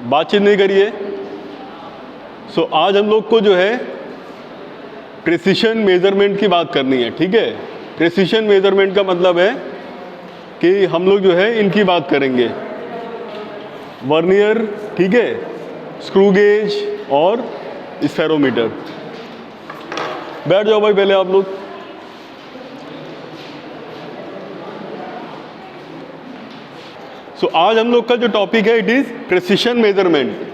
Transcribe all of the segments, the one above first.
बातचीत नहीं करिए। सो आज हम लोग को जो है प्रिसिशन मेजरमेंट की बात करनी है, ठीक है। प्रिसिशन मेजरमेंट का मतलब है कि हम लोग जो है इनकी बात करेंगे, वर्नियर, ठीक है, स्क्रू गेज और स्फेरोमीटर। बैठ जाओ भाई पहले आप लोग। सो आज हम लोग का जो टॉपिक है इट इज प्रिसिशन मेजरमेंट।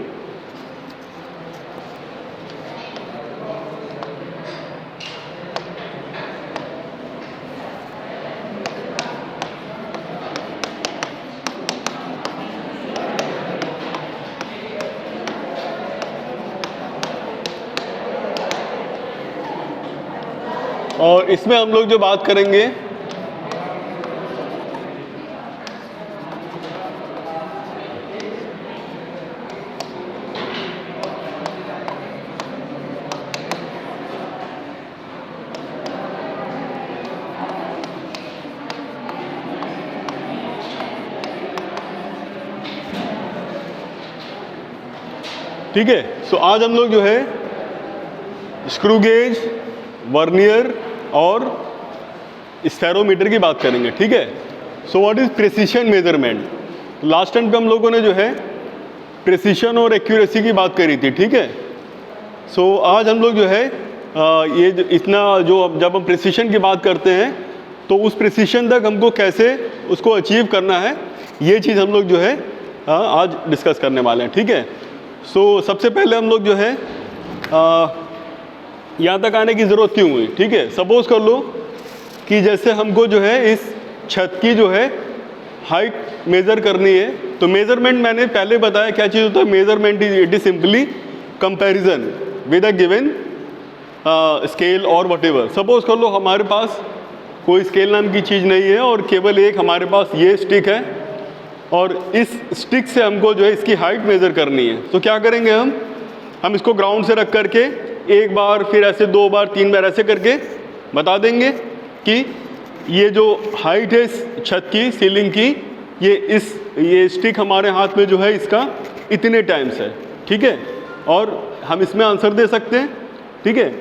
और इसमें हम लोग जो बात करेंगे ठीक है। सो आज हम लोग जो है स्क्रू गेज, वर्नियर और स्फेरोमीटर की बात करेंगे, ठीक है। So what is precision measurement. Last time पे हम लोगों ने जो है प्रिसिशन और एक्यूरेसी की बात करी थी, ठीक है। सो आज हम लोग जो है जब हम प्रिसिशन की बात करते हैं तो उस प्रिसिशन तक हमको कैसे उसको अचीव करना है, ये चीज़ हम लोग जो है आज डिस्कस करने वाले हैं, ठीक है। सो सबसे पहले हम लोग जो है यहाँ तक आने की ज़रूरत क्यों हुई, ठीक है। सपोज कर लो कि जैसे हमको जो है इस छत की जो है हाइट मेज़र करनी है, तो मेज़रमेंट मैंने पहले बताया क्या चीज़ होता है। Measurement it is simply comparison with a given scale और व्हाटएवर। सपोज कर लो हमारे पास कोई स्केल नाम की चीज़ नहीं है और केवल एक हमारे पास ये स्टिक है और इस स्टिक से हमको जो है इसकी हाइट मेज़र करनी है। तो क्या करेंगे हम इसको ग्राउंड से रख करके एक बार, फिर ऐसे 2 बार, 3 बार ऐसे करके बता देंगे कि ये जो हाइट है इस छत की, सीलिंग की, ये स्टिक हमारे हाथ में जो है इसका इतने टाइम्स है, ठीक है। और हम इसमें आंसर दे सकते हैं, ठीक है।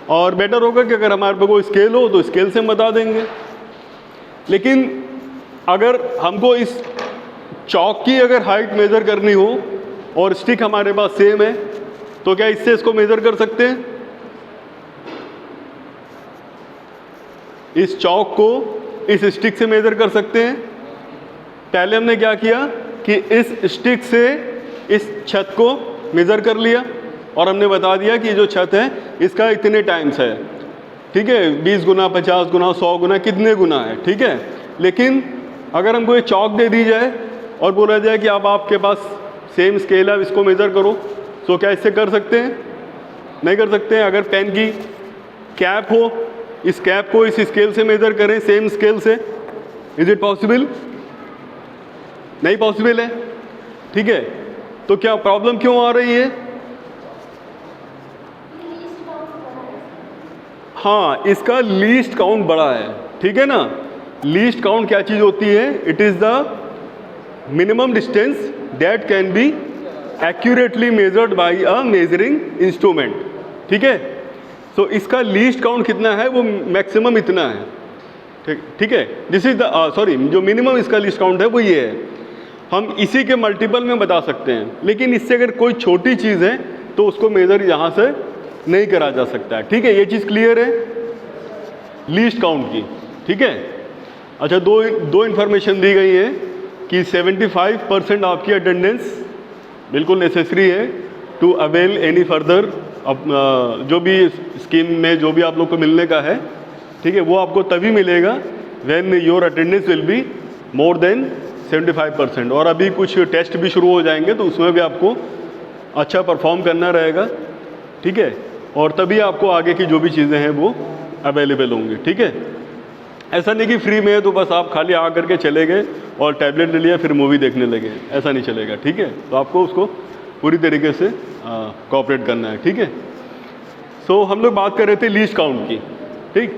और बेटर होगा कि अगर हमारे पास कोई स्केल हो तो स्केल से हम बता देंगे। लेकिन अगर हमको इस चौक की अगर हाइट मेज़र करनी हो और स्टिक हमारे पास सेम है तो क्या इससे इसको मेज़र कर सकते हैं? इस चौक को इस स्टिक से मेज़र कर सकते हैं। पहले हमने क्या किया कि इस स्टिक से इस छत को मेज़र कर लिया और हमने बता दिया कि जो छत है इसका इतने टाइम्स है, ठीक है। 20 गुना, 50 गुना, 100 गुना, कितने गुना है, ठीक है। लेकिन अगर हमको ये चौक दे दी जाए और बोला जाए कि अब आपके पास सेम स्केल है, इसको मेज़र करो, तो क्या इससे कर सकते हैं? नहीं कर सकते हैं। अगर पेन की कैप हो, इस कैप को इस स्केल से मेज़र करें, सेम स्केल से, इज इट पॉसिबल? नहीं पॉसिबल है, ठीक है। तो क्या प्रॉब्लम क्यों आ रही है? हाँ, इसका लीस्ट काउंट बड़ा है, ठीक है ना। लीस्ट काउंट क्या चीज़ होती है? It is the minimum distance that can B accurately measured by a measuring instrument, ठीक है। सो इसका लीस्ट काउंट कितना है? वो मैक्सिमम इतना है, ठीक है। दिस इज द जो मिनिमम इसका लीस्ट काउंट है वो ये है। हम इसी के मल्टीपल में बता सकते हैं, लेकिन इससे अगर कोई छोटी चीज़ है तो उसको मेज़र यहाँ से नहीं करा जा सकता है, ठीक है। ये चीज़ क्लियर है लीस्ट काउंट की, ठीक है। अच्छा, दो इन्फॉर्मेशन दी गई है कि 75% आपकी अटेंडेंस बिल्कुल नेसेसरी है टू अवेल एनी फर्दर, जो भी स्कीम में जो भी आप लोग को मिलने का है, ठीक है, वो आपको तभी मिलेगा when your attendance will be more than 75%। और अभी कुछ टेस्ट भी शुरू हो जाएंगे तो उसमें भी आपको अच्छा परफॉर्म करना रहेगा, ठीक है। और तभी आपको आगे की जो भी चीज़ें हैं वो अवेलेबल होंगी, ठीक है। ऐसा नहीं कि फ्री में है तो बस आप खाली आ करके चले गए और टैबलेट ले लिया फिर मूवी देखने लगे, ऐसा नहीं चलेगा, ठीक है। तो आपको उसको पूरी तरीके से कोऑपरेट करना है, ठीक है। सो हम लोग बात कर रहे थे लीस्ट काउंट की, ठीक।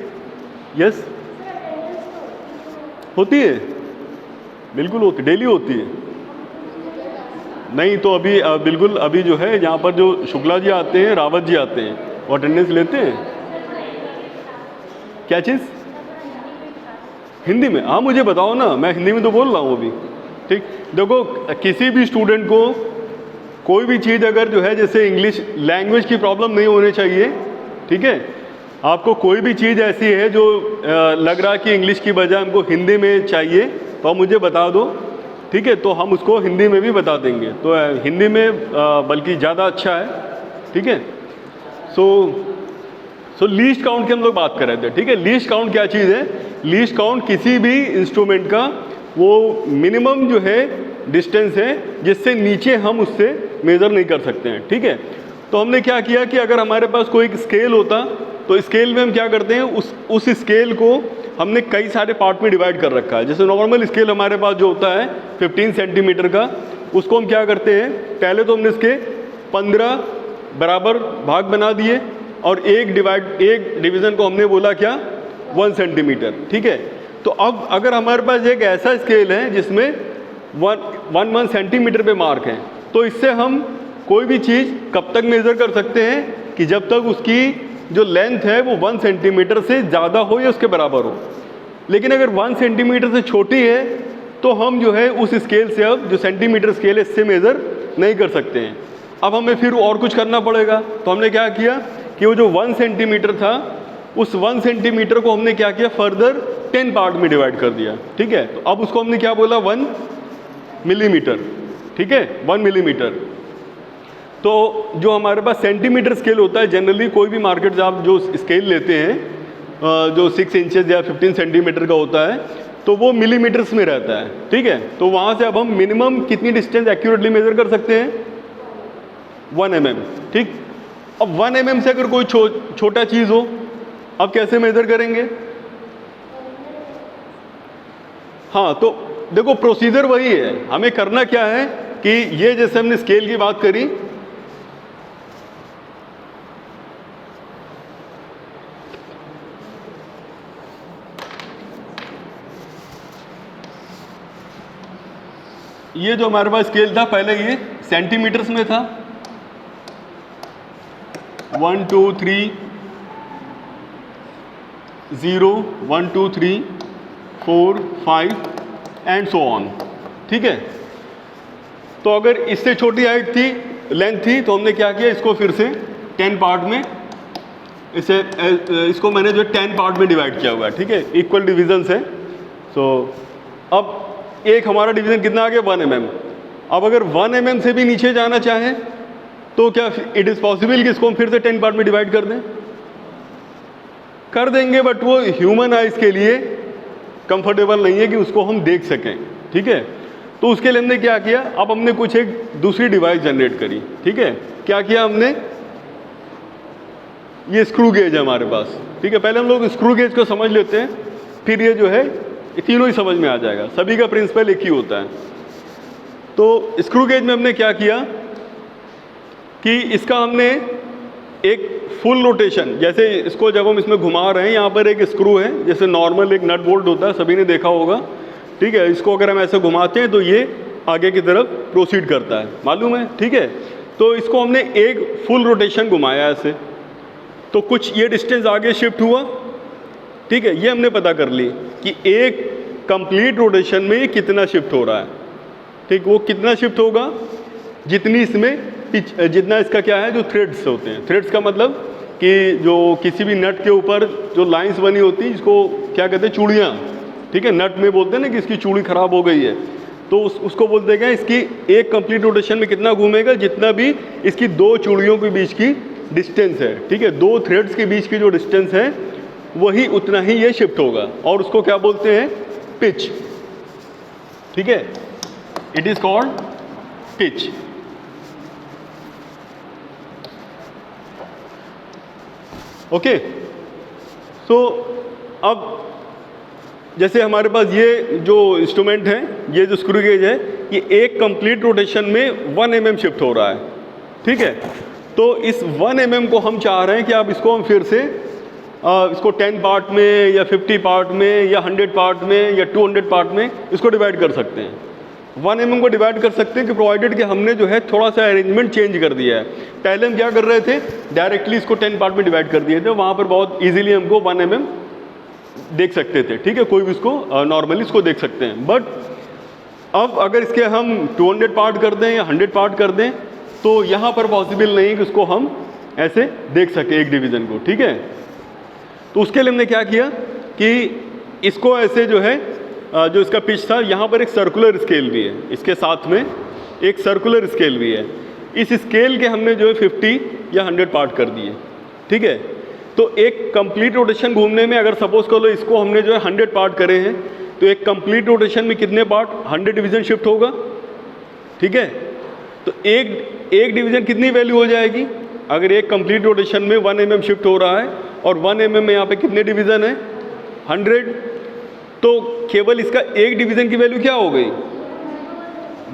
यस, होती है, बिल्कुल होती, डेली होती है। नहीं तो अभी बिल्कुल अभी जो है यहाँ पर जो शुक्ला जी आते हैं, रावत जी आते हैं, वो अटेंडेंस लेते हैं। क्या चीज़? हिंदी में? हाँ मुझे बताओ ना, मैं हिंदी में तो बोल रहा हूँ अभी। ठीक, देखो किसी भी स्टूडेंट को कोई भी चीज़ अगर जो है, जैसे इंग्लिश लैंग्वेज की प्रॉब्लम नहीं होनी चाहिए, ठीक है। आपको कोई भी चीज़ ऐसी है जो लग रहा है कि इंग्लिश की बजाय हमको हिंदी में चाहिए, तो आप मुझे बता दो, ठीक है, तो हम उसको हिंदी में भी बता देंगे। तो हिंदी में बल्कि ज़्यादा अच्छा है, ठीक है। सो लीस्ट काउंट की हम लोग बात कर रहे थे, ठीक है। लीस्ट काउंट क्या चीज़ है? लीस्ट काउंट किसी भी इंस्ट्रूमेंट का वो मिनिमम जो है डिस्टेंस है जिससे नीचे हम उससे मेज़र नहीं कर सकते हैं, ठीक है। तो हमने क्या किया कि अगर हमारे पास कोई एक स्केल होता तो स्केल में हम क्या करते हैं, उस स्केल को हमने कई सारे पार्ट में डिवाइड कर रखा है। जैसे नॉर्मल स्केल हमारे पास जो होता है 15 सेंटीमीटर का, उसको हम क्या करते हैं, पहले तो हमने इसके 15 बराबर भाग बना दिए और एक डिवीज़न को हमने बोला क्या, 1 सेंटीमीटर, ठीक है। तो अब अगर हमारे पास एक ऐसा स्केल है जिसमें 1 सेंटीमीटर पे मार्क है, तो इससे हम कोई भी चीज़ कब तक मेज़र कर सकते हैं कि जब तक उसकी जो लेंथ है वो 1 सेंटीमीटर से ज़्यादा हो या उसके बराबर हो। लेकिन अगर 1 सेंटीमीटर से छोटी है तो हम जो है उस स्केल से, अब जो सेंटीमीटर स्केल है, इससे मेज़र नहीं कर सकते हैं। अब हमें फिर और कुछ करना पड़ेगा। तो हमने क्या किया कि वो जो 1 सेंटीमीटर था, उस 1 सेंटीमीटर को हमने क्या किया, फर्दर 10 पार्ट में डिवाइड कर दिया, ठीक है। तो अब उसको हमने क्या बोला, 1 मिलीमीटर, ठीक है, 1 मिलीमीटर। तो जो हमारे पास सेंटीमीटर स्केल होता है, जनरली कोई भी मार्केट से आप जो स्केल लेते हैं जो 6 इंचेस या 15 सेंटीमीटर का होता है, तो वो मिलीमीटर्स में रहता है, ठीक है। तो वहाँ से अब हम मिनिमम कितनी डिस्टेंस एक्यूरेटली मेज़र कर सकते हैं, 1 mm, ठीक। अब 1 mm से अगर कोई छोटा चीज़ हो, अब कैसे मेज़र करेंगे? हाँ, तो देखो प्रोसीजर वही है। हमें करना क्या है कि ये जैसे हमने स्केल की बात करी, ये जो हमारे पास स्केल था पहले ये सेंटीमीटर्स में था, 1 2 3 0 1 2 3 4 5 एंड सो ऑन, ठीक है। तो अगर इससे छोटी हाइट थी, लेंथ थी, तो हमने क्या किया, इसको फिर से 10 पार्ट में, इसको मैंने जो 10 पार्ट में डिवाइड किया हुआ है, ठीक है, इक्वल डिविजन्स है। सो अब एक हमारा डिवीज़न कितना आ गया, 1 mm। अब अगर 1 mm से भी नीचे जाना चाहें तो क्या इट इज़ पॉसिबल कि इसको हम फिर से 10 पार्ट में डिवाइड कर दें? कर देंगे, बट वो ह्यूमन आइज़ के लिए कंफर्टेबल नहीं है कि उसको हम देख सकें, ठीक है। तो उसके लिए हमने क्या किया, अब हमने कुछ एक दूसरी डिवाइस जनरेट करी, ठीक है। क्या किया हमने, ये स्क्रू गेज है हमारे पास, ठीक है। पहले हम लोग स्क्रू गेज को समझ लेते हैं, फिर ये जो है ये तीनों ही समझ में आ जाएगा। सभी का प्रिंसिपल एक ही होता है। तो स्क्रू गेज में हमने क्या किया कि इसका हमने एक फुल रोटेशन, जैसे इसको जब हम इसमें घुमा रहे हैं, यहाँ पर एक स्क्रू है, जैसे नॉर्मल एक नट बोल्ट होता है, सभी ने देखा होगा, ठीक है। इसको अगर हम ऐसे घुमाते हैं तो ये आगे की तरफ प्रोसीड करता है, मालूम है, ठीक है। तो इसको हमने एक फुल रोटेशन घुमाया ऐसे, तो कुछ ये डिस्टेंस आगे शिफ्ट हुआ, ठीक है। ये हमने पता कर ली कि एक कंप्लीट रोटेशन में ये कितना शिफ्ट हो रहा है, ठीक। वो कितना शिफ्ट होगा, जितनी इसमें जितना इसका क्या है, जो थ्रेड्स होते हैं। थ्रेड्स का मतलब कि जो किसी भी नट के ऊपर जो लाइंस बनी होती है, जिसको क्या कहते हैं, चूड़ियाँ, ठीक है। नट में बोलते हैं ना कि इसकी चूड़ी खराब हो गई है, तो उसको बोलते हैं इसकी एक कंप्लीट रोटेशन में कितना घूमेगा, जितना भी इसकी दो चूड़ियों के बीच की डिस्टेंस है, ठीक है। दो थ्रेड्स के बीच की जो डिस्टेंस है वही उतना ही ये शिफ्ट होगा, और उसको क्या बोलते हैं, पिच, ठीक है। It is called pitch. Okay, so अब जैसे हमारे पास ये जो इंस्ट्रूमेंट है, ये जो स्क्रू गेज है, ये एक कंप्लीट रोटेशन में 1 mm शिफ्ट हो रहा है, ठीक है। तो इस 1 mm को हम चाह रहे हैं कि आप इसको हम फिर से इसको 10 पार्ट में या 50 पार्ट में या 100 पार्ट में या 200 पार्ट में इसको डिवाइड कर सकते हैं, 1 mm को डिवाइड कर सकते हैं कि प्रोवाइडेड कि हमने जो है थोड़ा सा अरेंजमेंट चेंज कर दिया है। पहले हम क्या कर रहे थे, डायरेक्टली इसको 10 पार्ट में डिवाइड कर दिए थे, वहाँ पर बहुत इजीली हमको 1 mm देख सकते थे, ठीक है, कोई भी इसको नॉर्मली इसको देख सकते हैं। बट अब अगर इसके हम 200 पार्ट कर दें या 100 पार्ट कर दें तो यहाँ पर पॉसिबल नहीं कि उसको हम ऐसे देख सके एक डिवीज़न को, ठीक है। तो उसके लिए हमने क्या किया कि इसको ऐसे जो है जो इसका पिच था, यहाँ पर एक सर्कुलर स्केल भी है, इसके साथ में एक सर्कुलर स्केल भी है। इस स्केल के हमने जो है 50 या 100 पार्ट कर दिए, ठीक है। तो एक कंप्लीट रोटेशन घूमने में अगर सपोज कर लो इसको हमने जो है 100 पार्ट करे हैं, तो एक कंप्लीट रोटेशन में कितने पार्ट, 100 डिवीज़न शिफ्ट होगा, ठीक है। तो एक डिवीज़न कितनी वैल्यू हो जाएगी, अगर एक कंप्लीट रोटेशन में 1 mm शिफ्ट हो रहा है और 1 mm में यहाँ पे कितने डिवीज़न है, 100, तो केवल इसका एक डिवीज़न की वैल्यू क्या हो गई,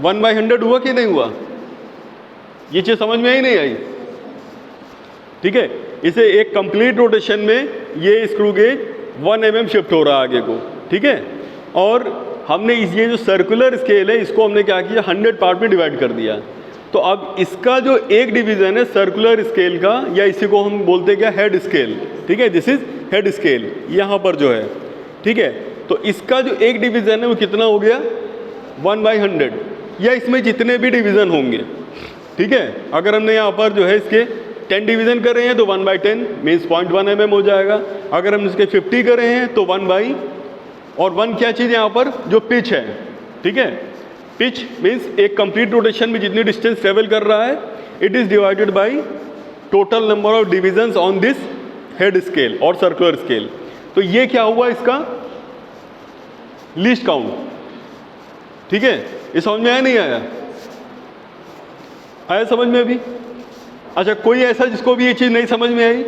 1/100 हुआ कि नहीं हुआ। ये चीज़ समझ में आई नहीं आई, ठीक है। इसे एक कंप्लीट रोटेशन में ये स्क्रू गेज 1 mm शिफ्ट हो रहा है आगे को, ठीक है। और हमने ये जो सर्कुलर स्केल है इसको हमने क्या किया, 100 पार्ट में डिवाइड कर दिया। तो अब इसका जो एक डिवीज़न है सर्कुलर स्केल का, या इसी को हम बोलते हैं क्या, हेड स्केल, ठीक है, दिस इज हेड स्केल यहाँ पर जो है, ठीक है। तो इसका जो एक डिवीज़न है वो कितना हो गया, 1/100, या इसमें जितने भी डिवीज़न होंगे, ठीक है। अगर हमने यहाँ पर जो है इसके 10 डिवीज़न कर रहे हैं तो 1/10 मीन्स 0.1 mm हो जाएगा। अगर हम इसके 50 कर रहे हैं तो 1 क्या चीज़ यहाँ पर, जो पिच है, ठीक है। पिच मीन्स एक कंप्लीट रोटेशन में जितनी डिस्टेंस ट्रेवल कर रहा है, it is divided by total number of divisions on this head scale और सर्कुलर स्केल। तो ये क्या हुआ, इसका लीस्ट काउंट, ठीक है। ये समझ में आया नहीं आया, आया समझ में अभी। अच्छा, कोई ऐसा जिसको भी ये चीज़ नहीं समझ में आई,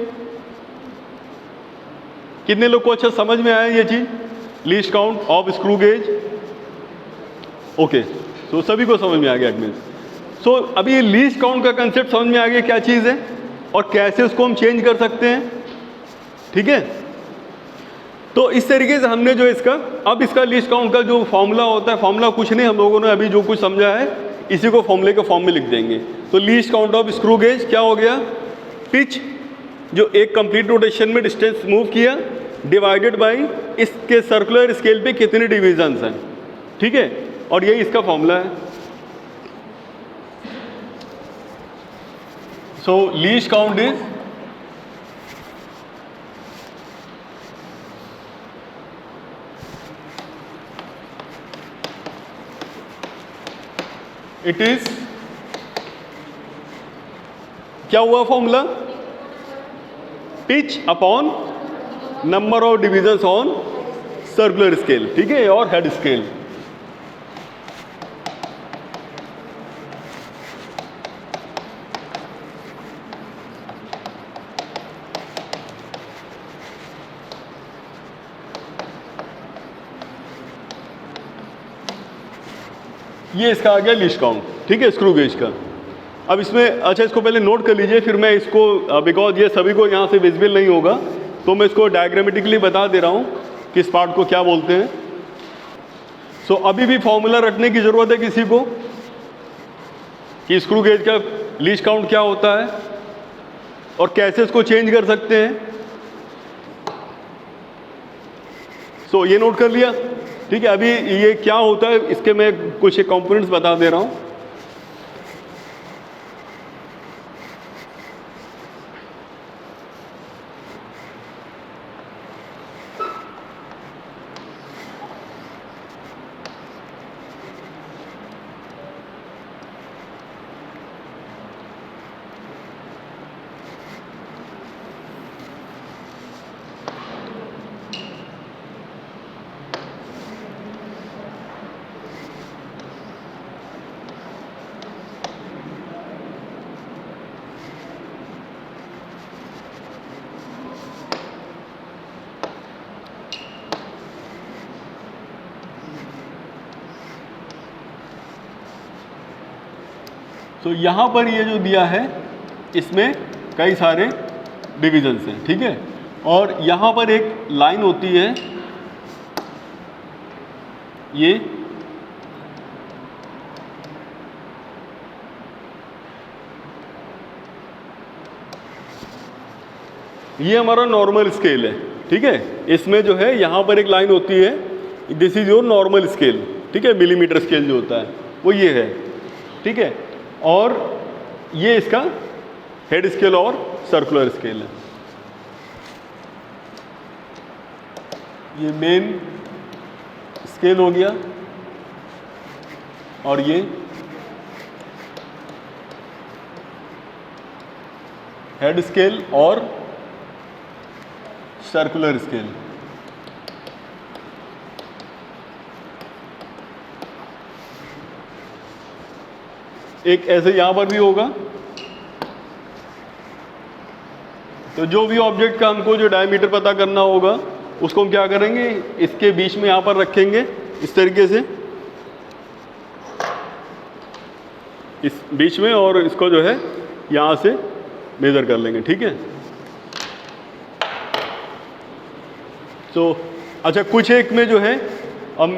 कितने लोग को अच्छा समझ में आया ये चीज़, least count of screw gauge, okay. So सभी को समझ में आ गया एडमिन। सो अभी ये लीस्ट काउंट का कंसेप्ट समझ में आ गया क्या चीज़ है और कैसे उसको हम चेंज कर सकते हैं, ठीक है। तो इस तरीके से हमने जो इसका, अब इसका लीस्ट काउंट का जो फॉर्मूला होता है, फॉर्मूला कुछ नहीं, हम लोगों ने अभी जो कुछ समझा है इसी को फॉर्मूले के फॉर्म में लिख देंगे। तो least count of screw gauge क्या हो गया, पिच जो एक कंप्लीट रोटेशन में डिस्टेंस मूव किया डिवाइडेड बाई इसके सर्कुलर स्केल पे कितने डिविजन्स हैं, ठीक है। और यही इसका फॉर्मूला है। So least count is it is, क्या हुआ formula, pitch upon number of divisions on circular scale, ठीक है, और हेड स्केल। ये इसका आ गया लीस्ट काउंट, ठीक है, स्क्रू गेज का। अब इसमें अच्छा, इसको पहले नोट कर लीजिए, फिर मैं इसको, बिकॉज ये सभी को यहाँ से विजिबल नहीं होगा, तो मैं इसको डायग्रामेटिकली बता दे रहा हूँ कि इस पार्ट को क्या बोलते हैं। सो अभी भी फॉर्मूला रखने की ज़रूरत है किसी को कि स्क्रू गेज का लीस्ट काउंट क्या होता है और कैसे इसको चेंज कर सकते हैं। सो ये नोट कर लिया, ठीक है। अभी ये क्या होता है इसके मैं कुछ एक कंपोनेंट्स बता दे रहा हूँ। तो यहाँ पर ये जो दिया है इसमें कई सारे डिविजन्स हैं, ठीक है। और यहाँ पर एक लाइन होती है, ये ये हमारा नॉर्मल स्केल है, ठीक है। इसमें जो है यहाँ पर एक लाइन होती है, this is your normal scale, ठीक है। मिलीमीटर स्केल जो होता है वो ये है, ठीक है। और ये इसका हेड स्केल और सर्कुलर स्केल है। ये मेन स्केल हो गया और ये हेड स्केल और सर्कुलर स्केल। एक ऐसे यहां पर भी होगा। तो जो भी ऑब्जेक्ट का हमको जो डायमीटर पता करना होगा उसको हम क्या करेंगे, इसके बीच में यहां पर रखेंगे इस तरीके से, इस बीच में, और इसको जो है यहां से मेजर कर लेंगे, ठीक है। तो अच्छा, कुछ एक में जो है हम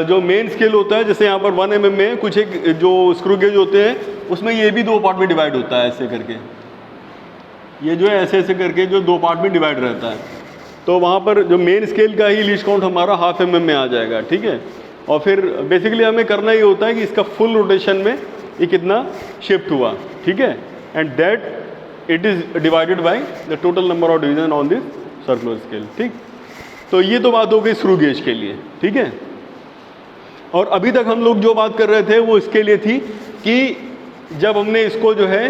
जो मेन स्केल होता है, जैसे यहाँ पर 1 mm में, कुछ एक जो स्क्रू गेज होते हैं उसमें ये भी 2 पार्ट में डिवाइड होता है ऐसे करके। ये जो है ऐसे ऐसे करके जो 2 पार्ट में डिवाइड रहता है। तो वहाँ पर जो मेन स्केल का ही लीस्ट काउंट हमारा 1/2 mm में आ जाएगा, ठीक है। और फिर बेसिकली हमें करना ये होता है कि इसका फुल रोटेशन में ये कितना शिफ्ट हुआ, ठीक है। And that it is divided by the total number of division on this circular scale, ठीक। तो ये तो बात हो गई स्क्रू गेज के लिए, ठीक है। और अभी तक हम लोग जो बात कर रहे थे वो इसके लिए थी कि जब हमने इसको जो है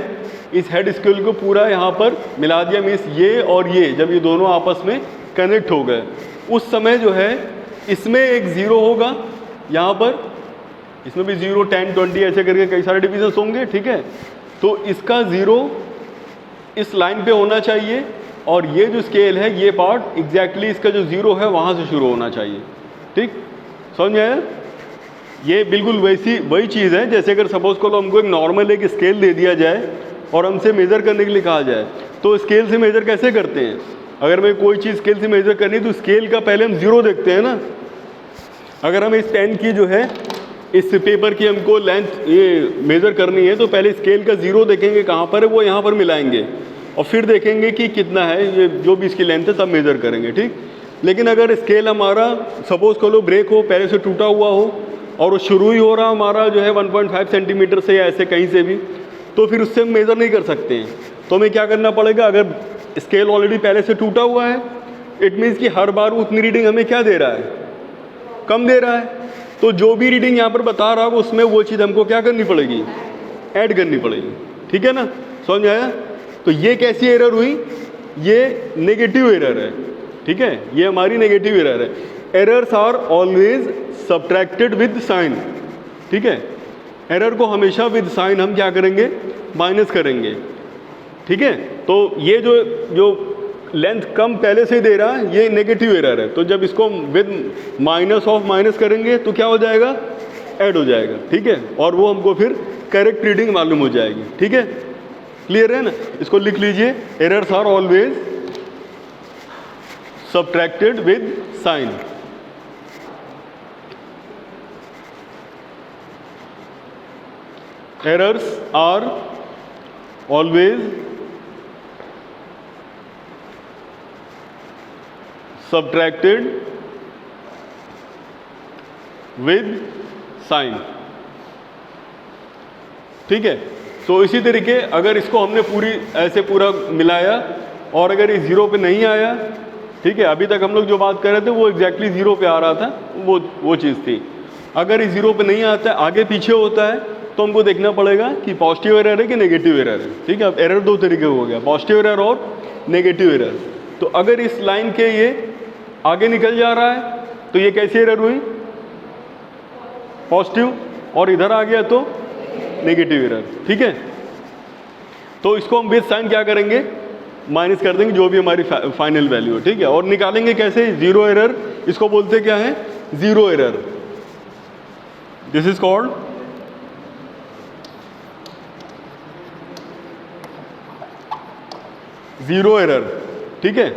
इस हेड स्केल को पूरा यहाँ पर मिला दिया, मीन्स ये और ये जब ये दोनों आपस में कनेक्ट हो गए, उस समय जो है इसमें एक ज़ीरो होगा, यहाँ पर इसमें भी 0, 10, 20 ऐसे करके कई सारे डिविजन्स होंगे, ठीक है। तो इसका ज़ीरो इस लाइन पे होना चाहिए, और ये जो स्केल है ये पार्ट एग्जैक्टली इसका जो ज़ीरो है वहाँ से शुरू होना चाहिए, ठीक। समझ में आया? ये बिल्कुल वही चीज़ है जैसे अगर सपोज करो हमको एक नॉर्मल एक स्केल दे दिया जाए और हमसे मेज़र करने के लिए कहा जाए, तो स्केल से मेज़र कैसे करते हैं? अगर मैं कोई चीज़ स्केल से मेज़र करनी तो स्केल का पहले हम ज़ीरो देखते हैं ना। अगर हम इस पेन की जो है इस पेपर की हमको लेंथ ये मेज़र करनी है तो पहले स्केल का ज़ीरो देखेंगे कहाँ पर है, वो यहाँ पर मिलाएंगे और फिर देखेंगे कि कितना है, ये जो भी इसकी लेंथ है तब मेज़र करेंगे, ठीक। लेकिन अगर स्केल हमारा सपोज करो ब्रेक हो, पहले से टूटा हुआ हो और वो शुरू ही हो रहा हमारा जो है 1.5 सेंटीमीटर से या ऐसे कहीं से भी, तो फिर उससे हम मेज़र नहीं कर सकते हैं। तो हमें क्या करना पड़ेगा, अगर स्केल ऑलरेडी पहले से टूटा हुआ है इट मीन्स कि हर बार उतनी रीडिंग हमें क्या दे रहा है, कम दे रहा है। तो जो भी रीडिंग यहाँ पर बता रहा है उसमें वो चीज़ हमको क्या करनी पड़ेगी, ऐड करनी पड़ेगी, ठीक है ना। समझ में आया? तो ये कैसी एरर हुई, ये नेगेटिव एरर है, ठीक है। ये हमारी नेगेटिव एरर है। Errors are always subtracted with sign, ठीक है। एरर को हमेशा विद साइन हम क्या करेंगे, माइनस करेंगे, ठीक है। तो ये जो लेंथ कम पहले से दे रहा है ये नेगेटिव एरर है। तो जब इसको विद माइनस ऑफ माइनस करेंगे तो क्या हो जाएगा, ऐड हो जाएगा, ठीक है। और वो हमको फिर करेक्ट रीडिंग मालूम हो जाएगी, ठीक है। क्लियर है ना? इसको लिख लीजिए, errors are always subtracted with sign. Errors are always subtracted with sign, ठीक है। तो इसी तरीके अगर इसको हमने पूरा मिलाया और अगर ये ज़ीरो पे नहीं आया, ठीक है, अभी तक हम लोग जो बात कर रहे थे वो एग्जैक्टली ज़ीरो पे आ रहा था, वो चीज़ थी। अगर ये ज़ीरो पे नहीं आता है, आगे पीछे होता है, तो हमको देखना पड़ेगा कि पॉजिटिव एरर है कि नेगेटिव एरर है, ठीक है। अब एरर 2 तरीके हो गया, पॉजिटिव एरर और नेगेटिव एरर। तो अगर इस लाइन के ये आगे निकल जा रहा है तो ये कैसी एरर हुई, पॉजिटिव, और इधर आ गया तो नेगेटिव एरर, ठीक है। तो इसको हम विद साइन क्या करेंगे, माइनस कर देंगे जो भी हमारी फाइनल वैल्यू है, ठीक है। और निकालेंगे कैसे, जीरो एरर, इसको बोलते क्या है, zero error. This is called zero error, ठीक है।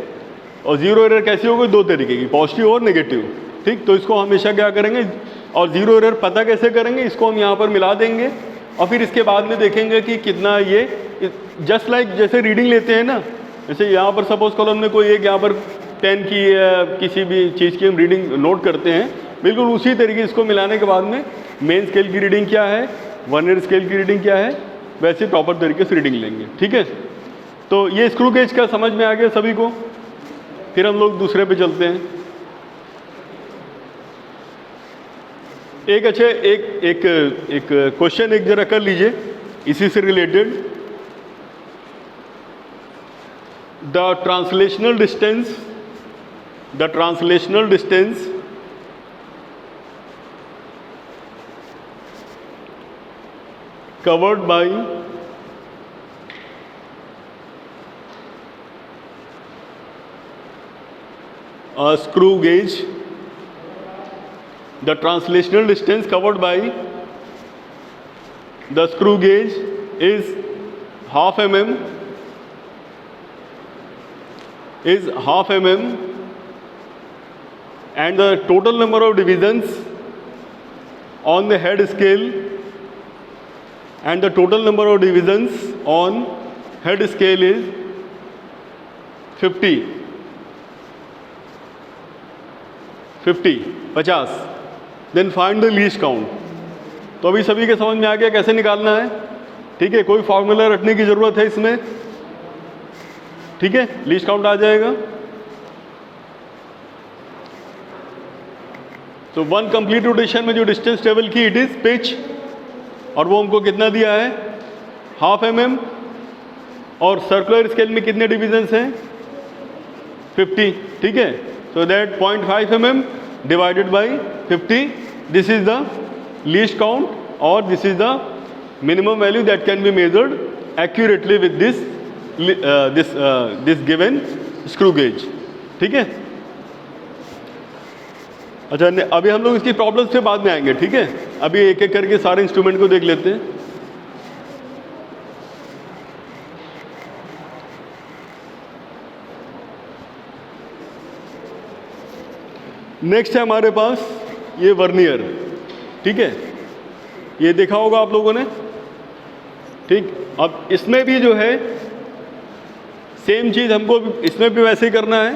और जीरो एरर कैसी होगी, 2 तरीके की, पॉजिटिव और नेगेटिव, ठीक। तो इसको हमेशा क्या करेंगे, और जीरो एरर पता कैसे करेंगे, इसको हम यहाँ पर मिला देंगे और फिर इसके बाद में देखेंगे कि कितना ये, जस्ट लाइक जैसे रीडिंग लेते हैं ना, जैसे यहाँ पर सपोज करो हमने कोई एक यहाँ पर पेन की या किसी भी चीज़ की हम रीडिंग नोट करते हैं, बिल्कुल उसी तरीके इसको मिलाने के बाद में मेन स्केल की रीडिंग क्या है, वर्नियर स्केल की रीडिंग क्या है, वैसे प्रॉपर तरीके से रीडिंग लेंगे। ठीक है, तो ये स्क्रू गेज का समझ में आ गया सभी को। फिर हम लोग दूसरे पे चलते हैं। एक अच्छे एक क्वेश्चन एक जरा कर लीजिए इसी से related. The translational distance covered by a screw gauge, the translational distance covered by the screw gauge is half mm, and the total number of divisions on the head scale and the total number of divisions on head scale is 50. Then find the least count. तो अभी सभी के समझ में आ गया कैसे निकालना है। ठीक है, कोई फॉर्मूला रटने की जरूरत है इसमें। ठीक है, लीस्ट काउंट आ जाएगा। तो वन कंप्लीट रोटेशन में जो डिस्टेंस ट्रेवल की इट इज पिच, और वो हमको कितना दिया है, हाफ mm, और सर्कुलर स्केल में कितने डिविजन्स हैं, 50। ठीक है, so that 0.5 mm divided by 50, this is the least count और this is the minimum value that can be measured accurately with this given screw gauge. ठीक है, अच्छा अभी हम लोग इसकी प्रॉब्लम्स पे बाद में आएंगे। ठीक है, अभी एक एक करके सारे इंस्ट्रूमेंट को देख लेते हैं। नेक्स्ट है हमारे पास ये वर्नियर। ठीक है, ये देखा होगा आप लोगों ने। ठीक, अब इसमें भी जो है सेम चीज़ हमको इसमें भी वैसे ही करना है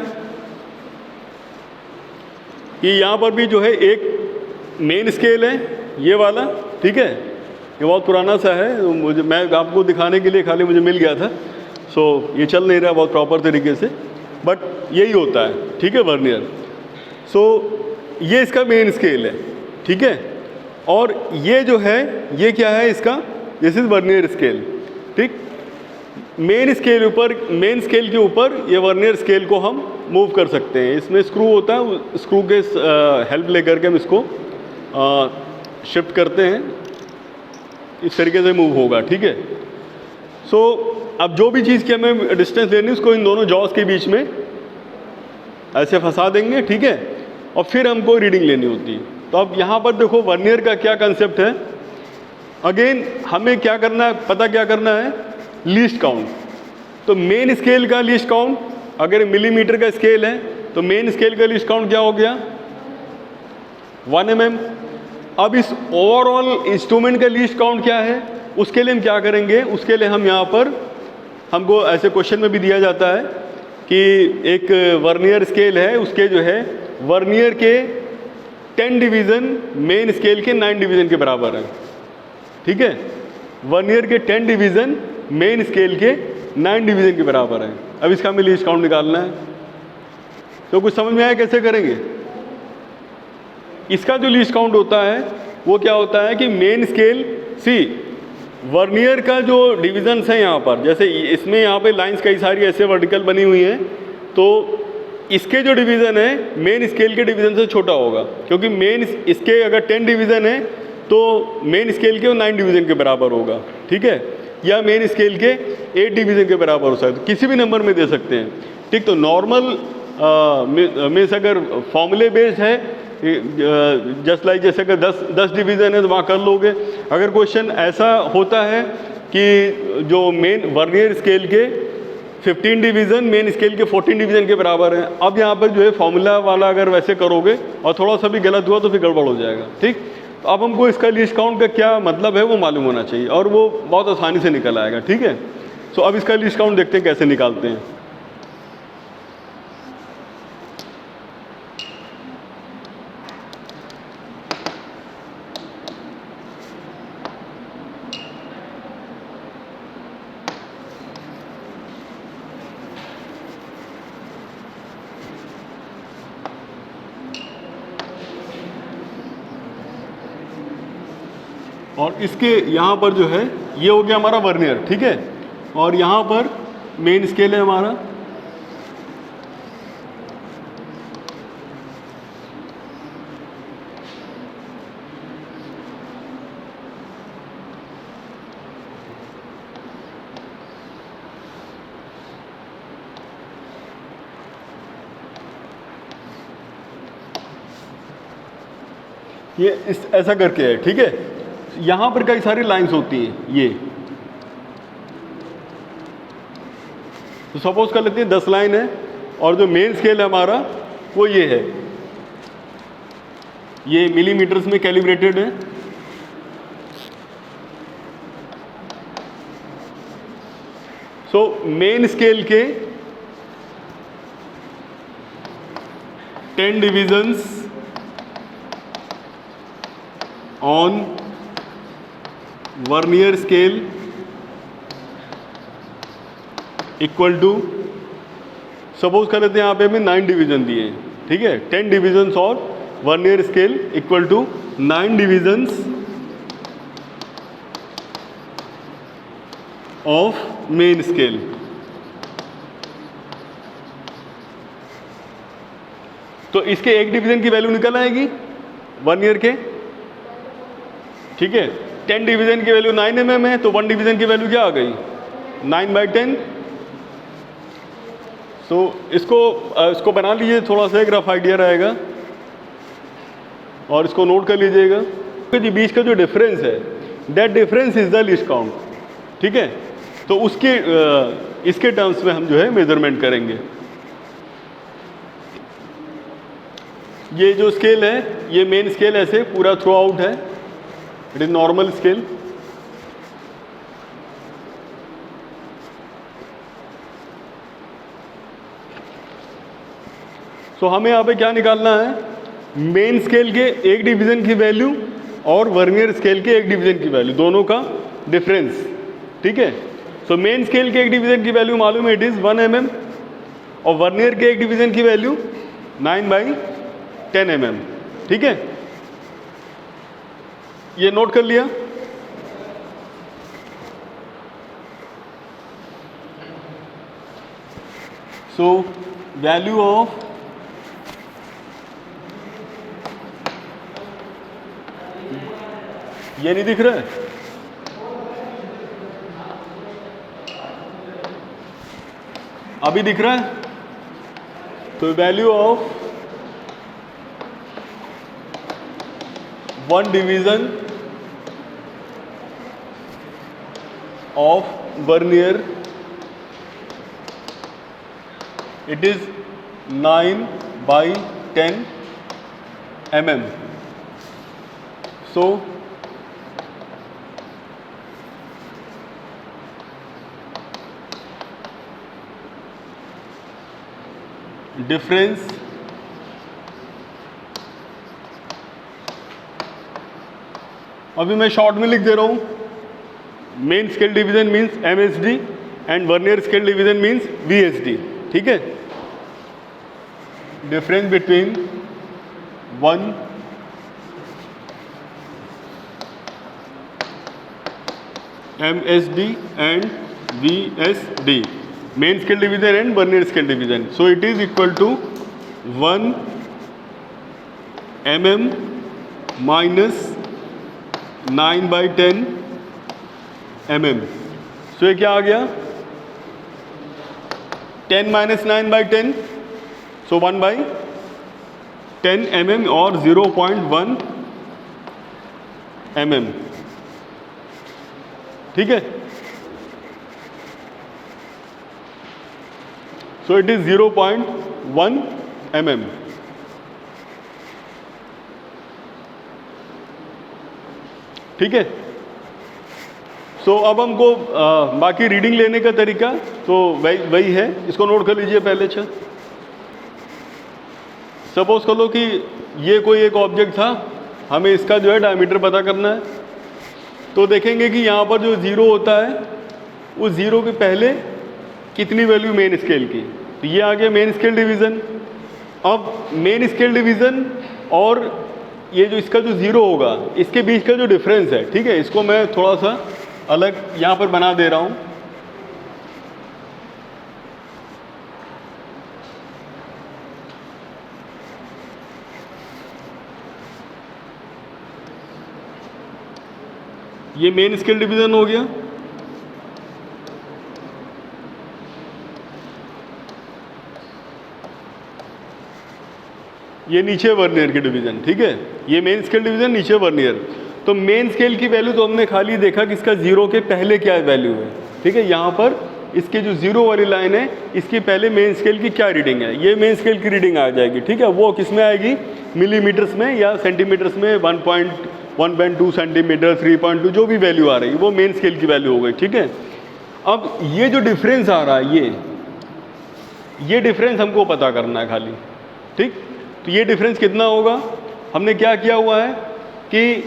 कि यहाँ पर भी जो है एक मेन स्केल है ये वाला। ठीक है, ये बहुत पुराना सा है, तो मुझे मैं आपको दिखाने के लिए खाली मुझे मिल गया था। सो ये चल नहीं रहा बहुत प्रॉपर तरीके से, बट यही होता है। ठीक है, वर्नियर। सो ये इसका मेन स्केल है। ठीक है, और ये जो है ये क्या है इसका, दिस इज वर्नियर स्केल। ठीक, मेन स्केल के ऊपर ये वर्नियर स्केल को हम मूव कर सकते हैं। इसमें स्क्रू होता है, स्क्रू के हेल्प लेकर के हम इसको शिफ्ट करते हैं, इस तरीके से मूव होगा। ठीक है, सो अब जो भी चीज़ की हमें डिस्टेंस लेनी है उसको इन दोनों जॉस के बीच में ऐसे फंसा देंगे। ठीक है, और फिर हमको रीडिंग लेनी होती है। तो अब यहाँ पर देखो वर्नियर का क्या कंसेप्ट है। अगेन हमें क्या करना है, पता क्या करना है, लीस्ट काउंट। तो मेन स्केल का लीस्ट काउंट, अगर मिलीमीटर का स्केल है तो मेन स्केल का लीस्ट काउंट क्या हो गया, 1 mm। अब इस ओवरऑल इंस्ट्रूमेंट का लीस्ट काउंट क्या है, उसके लिए हम क्या करेंगे, उसके लिए हम यहाँ पर हमको ऐसे क्वेश्चन में भी दिया जाता है कि एक वर्नियर स्केल है, उसके जो है वर्नियर के 10 डिवीज़न मेन स्केल के 9 डिवीज़न के बराबर है। ठीक है, वर्नियर के 10 डिवीज़न मेन स्केल के 9 डिवीज़न के बराबर है। अब इसका हमें लीस्ट काउंट निकालना है। तो कुछ समझ में आया कैसे करेंगे। इसका जो लीस्ट काउंट होता है वो क्या होता है कि मेन स्केल वर्नियर का जो डिविजन्स हैं यहाँ पर, जैसे इसमें यहाँ पे लाइंस कई सारी ऐसे वर्टिकल बनी हुई हैं, तो इसके जो डिवीज़न है मेन स्केल के डिवीज़न से छोटा होगा, क्योंकि मेन इसके अगर 10 डिवीज़न है तो मेन स्केल के 9 डिवीज़न के बराबर होगा। ठीक है, या मेन स्केल के 8 डिवीज़न के बराबर हो सकता है, किसी भी नंबर में दे सकते हैं। ठीक, तो नॉर्मल मीन्स अगर फॉर्मूले बेस्ड है, जस्ट लाइक जैसे अगर 10 डिवीज़न है तो वहाँ कर लोगे। अगर क्वेश्चन ऐसा होता है कि जो मेन वर्नियर स्केल के 15 डिवीज़न मेन स्केल के 14 डिवीज़न के बराबर है, अब यहाँ पर जो है फॉर्मूला वाला अगर वैसे करोगे और थोड़ा सा भी गलत हुआ तो फिर गड़बड़ हो जाएगा। ठीक, तो अब हमको इसका लीस्ट काउंट का क्या मतलब है वो मालूम होना चाहिए, और वो बहुत आसानी से निकल आएगा। ठीक है, सो अब इसका लीस्ट काउंट देखते हैं कैसे निकालते हैं। और इसके यहाँ पर जो है ये हो गया हमारा वर्नियर, ठीक है। और यहाँ पर मेन स्केल है हमारा, ये इस ऐसा करके है, ठीक है। यहाँ पर कई सारी लाइंस होती हैं ये, तो सपोज कर लेते हैं 10 लाइन है और जो मेन स्केल है हमारा वो ये है, ये मिलीमीटर्स में कैलिब्रेटेड है। सो मेन स्केल के 10 divisions on vernier scale equal to, suppose कर लेते हैं यहाँ पे हमें 9 डिवीजन दिए हैं, ठीक है। 10 डिविजन्स और vernier scale equal to 9 divisions of main scale. तो इसके एक डिवीजन की वैल्यू निकल आएगी वर्नियर के, ठीक है। 10 डिवीजन की वैल्यू 9 mm है, तो 1 डिवीजन की वैल्यू क्या आ गई 9/10। तो इसको बना लीजिए, थोड़ा सा एक रफ आइडिया रहेगा और इसको नोट कर लीजिएगा कि बीच का जो डिफरेंस है that difference is the least count, ठीक है। तो उसके इसके टर्म्स में हम जो है मेजरमेंट करेंगे। ये जो स्केल है ये मेन स्केल ऐसे पूरा थ्रू आउट है, इट इज नॉर्मल स्केल। तो हमें यहाँ पे क्या निकालना है, मेन स्केल के एक डिवीजन की वैल्यू और वर्नियर स्केल के एक डिवीजन की वैल्यू, दोनों का डिफरेंस, ठीक है। सो मेन स्केल के एक डिवीजन की वैल्यू मालूम है, इट इज 1 mm और वर्नियर के एक डिवीजन की वैल्यू 9/10 mm, ठीक है। ये नोट कर लिया। सो वैल्यू ऑफ ये नहीं दिख रहा है, अभी दिख रहा है। तो value of 1 division of vernier, it is 9/10 mm। So difference अभी मैं शॉर्ट में लिख दे रहा हूं, main scale division means MSD and vernier scale division means VSD, ठीक है। Difference between 1 MSD and VSD, main scale division and vernier scale division. So it is equal to 1 mm minus 9/10 mm। सो ये क्या आ गया 10 - 9/10, सो 1/10 mm और 0.1 mm, ठीक है। सो it is 0.1 mm, ठीक है। सो अब हमको बाकी रीडिंग लेने का तरीका तो वही है, इसको नोट कर लीजिए पहले। अच्छा, सपोज कर लो कि ये कोई एक ऑब्जेक्ट था, हमें इसका जो है डायमीटर पता करना है। तो देखेंगे कि यहाँ पर जो 0 होता है उस 0 के पहले कितनी वैल्यू मेन स्केल की, तो ये आ गया मेन स्केल डिवीज़न। अब मेन स्केल डिवीज़न और ये जो इसका जो ज़ीरो होगा इसके बीच का जो डिफरेंस है, ठीक है, इसको मैं थोड़ा सा अलग यहाँ पर बना दे रहा हूँ। ये मेन स्केल डिवीज़न हो गया। ये नीचे वर्नियर की डिवीज़न, ठीक है, ये मेन स्केल डिवीज़न, नीचे वर्नियर। तो मेन स्केल की वैल्यू तो हमने खाली देखा कि इसका ज़ीरो के पहले क्या वैल्यू है, ठीक है। यहाँ पर इसके जो ज़ीरो वाली लाइन है इसकी पहले मेन स्केल की क्या रीडिंग है, ये मेन स्केल की रीडिंग आ जाएगी, ठीक है। वो किस में आएगी, मिलीमीटर्स में या सेंटीमीटर्स में, 1.2 सेंटीमीटर, 3.2 जो भी वैल्यू आ रही है वो मेन स्केल की वैल्यू हो गई, ठीक है। अब ये जो डिफरेंस आ रहा है ये डिफरेंस हमको पता करना है खाली, ठीक। तो ये डिफरेंस कितना होगा, हमने क्या किया हुआ है कि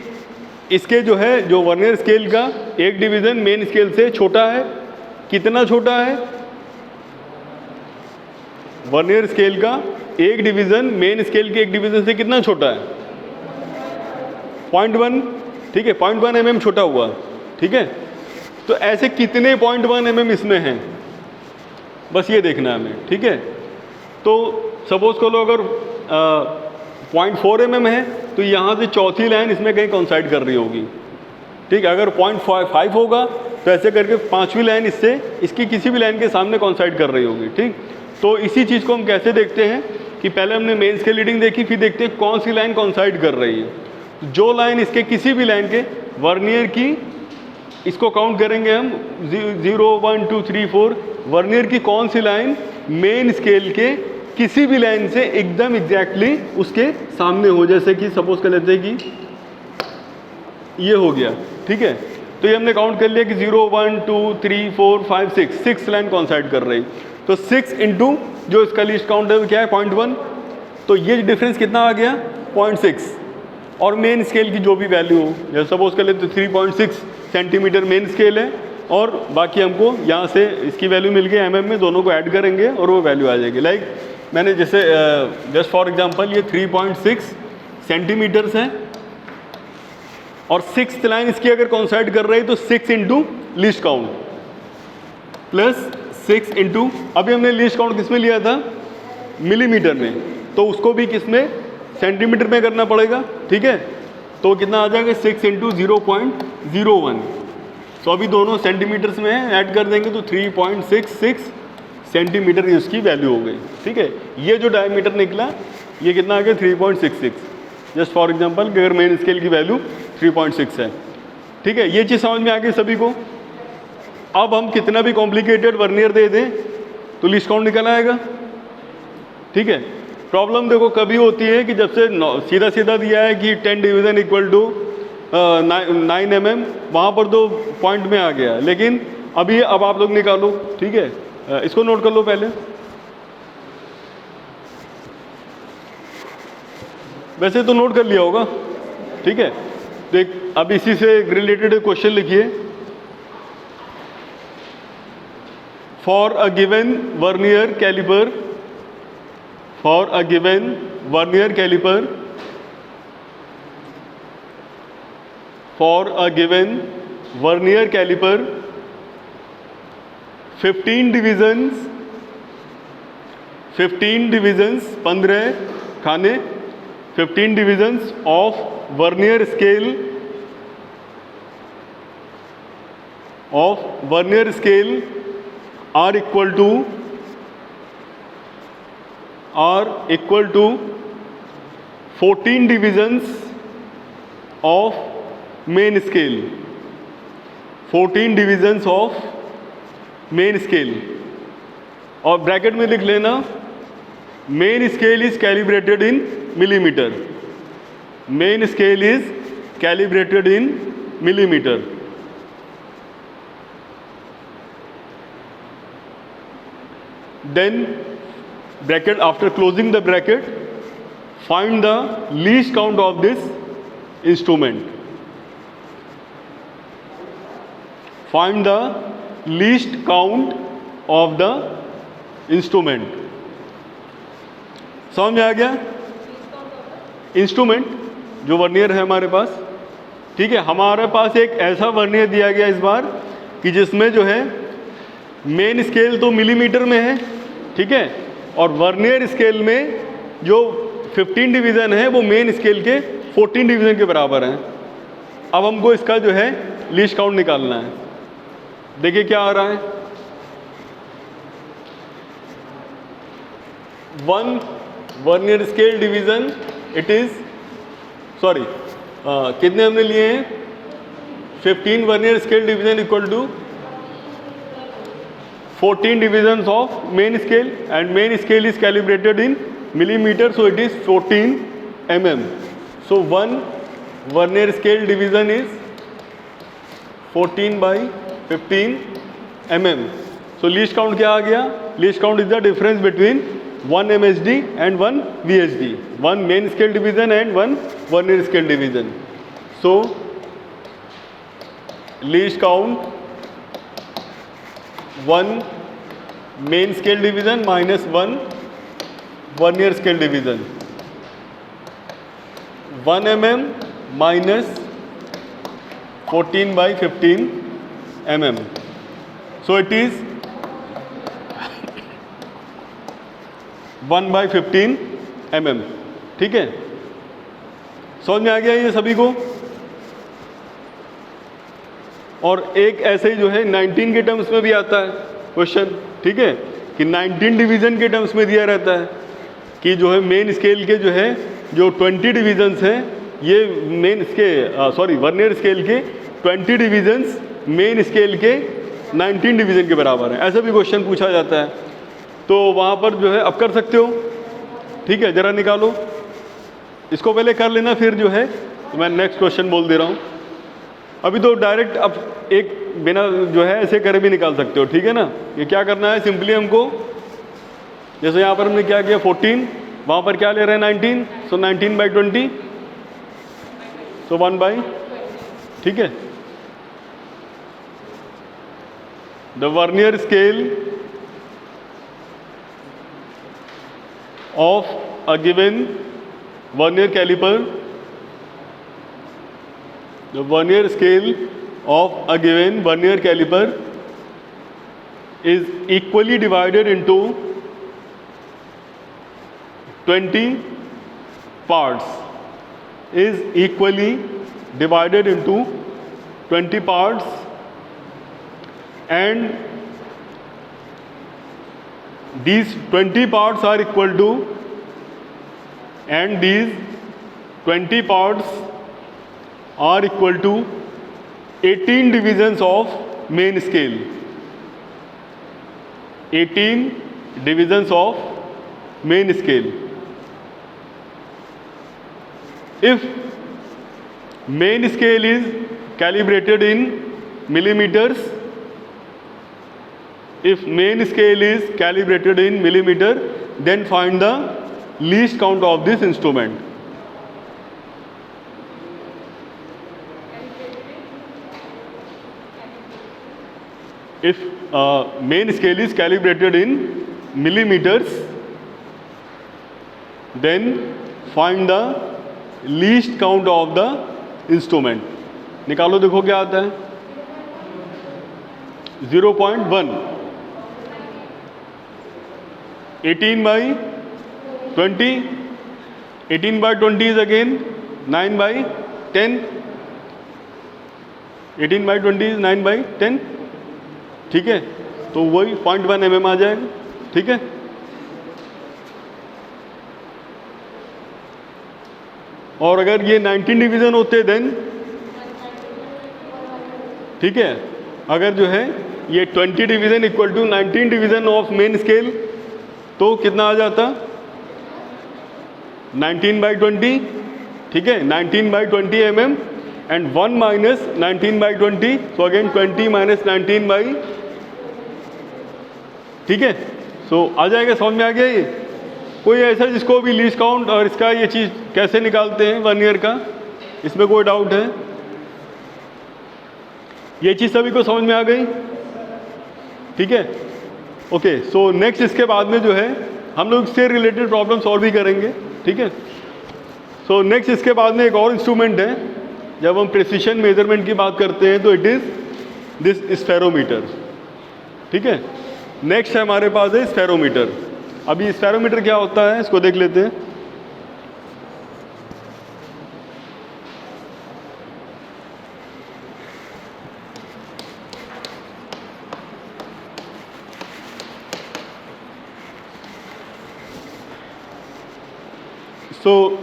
इसके जो है जो वर्नियर स्केल का एक डिवीज़न मेन स्केल से छोटा है, कितना छोटा है, वर्नियर स्केल का एक डिवीज़न मेन स्केल के एक डिवीज़न से कितना छोटा है, 0.1, ठीक है, 0.1 mm छोटा हुआ, ठीक है। तो ऐसे कितने 0.1 mm इसमें हैं, बस ये देखना है हमें, ठीक है। तो सपोज कर लो अगर 0.4 mm है तो यहाँ से चौथी लाइन इसमें कहीं कॉन्साइड कर रही होगी, ठीक है। अगर 0.5 होगा तो ऐसे करके पांचवी लाइन इससे इसकी किसी भी लाइन के सामने कॉन्साइड कर रही होगी, ठीक। तो इसी चीज़ को हम कैसे देखते हैं कि पहले हमने मेन स्केल रीडिंग देखी, फिर देखते हैं कौन सी लाइन कॉन्साइड कर रही है। जो लाइन इसके किसी भी लाइन के वर्नियर की, इसको काउंट करेंगे हम 0, 1, 2, 3, 4, वर्नियर की कौन सी लाइन मेन स्केल के किसी भी लाइन से एकदम एग्जैक्टली उसके सामने हो, जैसे कि सपोज कर लेते हैं कि ये हो गया, ठीक है। तो ये हमने काउंट कर लिया कि 0, 1, 2, 3, 4, 5, 6 लाइन कॉन्साइड कर रही। तो 6 इंटू जो इसका लिस्ट काउंट है क्या है, 0.1। तो ये डिफरेंस कितना आ गया, 0.6। और मेन स्केल की जो भी वैल्यू हो, जैसे सपोज कर लेते 3.6 सेंटीमीटर मेन स्केल है और बाकी हमको यहाँ से इसकी वैल्यू मिल गई mm में, दोनों को ऐड करेंगे और वो वैल्यू आ जाएगी। लाइक मैंने जैसे जस्ट फॉर एग्जांपल ये 3.6 सेंटीमीटर्स है और 6th लाइन इसकी अगर कॉन्साइड कर रही है तो 6 into list count plus 6 into, अभी हमने लिस्ट काउंट किस में लिया था, मिलीमीटर में, तो उसको भी किस में, सेंटीमीटर में करना पड़ेगा, ठीक है। तो कितना आ जाएगा, 6 इंटू 0.01। तो अभी दोनों सेंटीमीटर्स में ऐड कर देंगे तो 3.66 सेंटीमीटर की उसकी वैल्यू हो गई, ठीक है। ये जो डायमीटर निकला ये कितना आ गया, 3.66। जस्ट फॉर एग्जांपल अगर मेन स्केल की वैल्यू 3.6 है, ठीक है। ये चीज़ समझ में आ गई सभी को। अब हम कितना भी कॉम्प्लिकेटेड वर्नियर दे दें तो लिस्ट काउंट निकल आएगा, ठीक है। प्रॉब्लम देखो कभी होती है कि जब से सीधा सीधा दिया है कि 10 डिवीज़न इक्वल टू 9 mm, वहाँ पर तो पॉइंट में आ गया, लेकिन अभी अब आप लोग निकालो, ठीक है। इसको नोट कर लो पहले, वैसे तो नोट कर लिया होगा, ठीक है। तो अब इसी से रिलेटेड क्वेश्चन लिखिए। For a given vernier calliper, for a given vernier calliper, for a given vernier calliper 15 divisions 15 खाने 15 divisions of vernier scale are equal to 14 divisions of main scale, 14 divisions of main scale। और bracket में लिख लेना main scale is calibrated in millimetre, main scale is calibrated in millimetre. Then bracket, after closing the bracket, find the least count of this instrument, find the least count of the instrument। समझ में आ गया, instrument जो vernier है हमारे पास, ठीक है। हमारे पास एक ऐसा वर्नियर दिया गया इस बार कि जिसमें जो है मेन स्केल तो मिलीमीटर में है, ठीक है, और वर्नियर स्केल में जो 15 डिवीज़न है वो मेन स्केल के 14 डिवीज़न के बराबर हैं। अब हमको इसका जो है लीस्ट काउंट निकालना है। देखिए क्या आ रहा है, 1 vernier scale division, it is sorry कितने हमने लिए हैं, 15 vernier scale division equal to 14 divisions of main scale, and main scale is calibrated in millimeter, so it is 14 mm. So 1 vernier scale division is 14 by 15 mm. So least count क्या आ गया, least count is the difference between 1 MSD and 1 VSD, 1 main scale division and 1 vernier scale division. So least count 1 main scale division minus 1 vernier scale division, 1 mm minus 14 by 15 mm. So it is 1 by 15 mm, ठीक है। समझ में आ गया ये सभी को। और एक ऐसे ही जो है 19 के टर्म्स में भी आता है क्वेश्चन, ठीक है, कि 19 डिवीज़न के टर्म्स में दिया रहता है कि जो है मेन स्केल के जो है जो 20 डिवीजन्स हैं, ये मेन के वर्नियर स्केल के 20 डिवीजन्स मेन स्केल के 19 डिवीज़न के बराबर हैं। ऐसा भी क्वेश्चन पूछा जाता है, तो वहाँ पर जो है अब कर सकते हो, ठीक है। ज़रा निकालो, इसको पहले कर लेना, फिर जो है तो मैं नेक्स्ट क्वेश्चन बोल दे रहा हूँ। अभी तो डायरेक्ट अब एक बिना जो है ऐसे करे भी निकाल सकते हो, ठीक है ना। ये क्या करना है, सिंपली हमको जैसे यहाँ पर हमने क्या किया 14, वहाँ पर क्या ले रहे हैं 19, सो 19 by 20, सो 1 by, ठीक है। The vernier scale of a given vernier calliper, the vernier scale of a given vernier caliper is equally divided into 20 parts, is equally divided into 20 parts, and these 20 parts are equal to, and these 20 parts are equal to 18 divisions of main scale, 18 divisions of main scale. If main scale is calibrated in millimeters, if main scale is calibrated in millimeter, then find the least count of this instrument. If main scale is calibrated in millimeters, then find the least count of the instrument. निकालो, देखो क्या आता है, 0.1, 18 by 20, 18 by 20 is again 9 by 10, 18 by 20 is 9 by 10, ठीक है। तो वही 0.1 mm आ जाएगा, ठीक है। और अगर ये 19 डिवीज़न होते देन, ठीक है, अगर जो है ये 20 division equal to 19 division of main scale, तो कितना आ जाता, 19 by 20, ठीक है, 19 by 20 mm, and 1 minus 19 by 20, so again 20 minus 19 by, ठीक है। सो आ जाएगा, समझ में आ गया ये। कोई ऐसा जिसको भी लीस्ट काउंट और इसका ये चीज़ कैसे निकालते हैं वर्नियर का, इसमें कोई डाउट है? ये चीज़ सभी को समझ में आ गई, ठीक है। ओके, सो नेक्स्ट इसके बाद में जो है हम लोग इससे रिलेटेड प्रॉब्लम सॉल्व भी करेंगे, ठीक है। सो नेक्स्ट इसके बाद में एक और इंस्ट्रूमेंट है, जब हम प्रिसिशन मेजरमेंट की बात करते हैं तो इट इज़ दिस स्फेरोमीटर, ठीक है। नेक्स्ट है हमारे पास है स्फेरोमीटर। अभी स्फेरोमीटर क्या होता है इसको देख लेते हैं।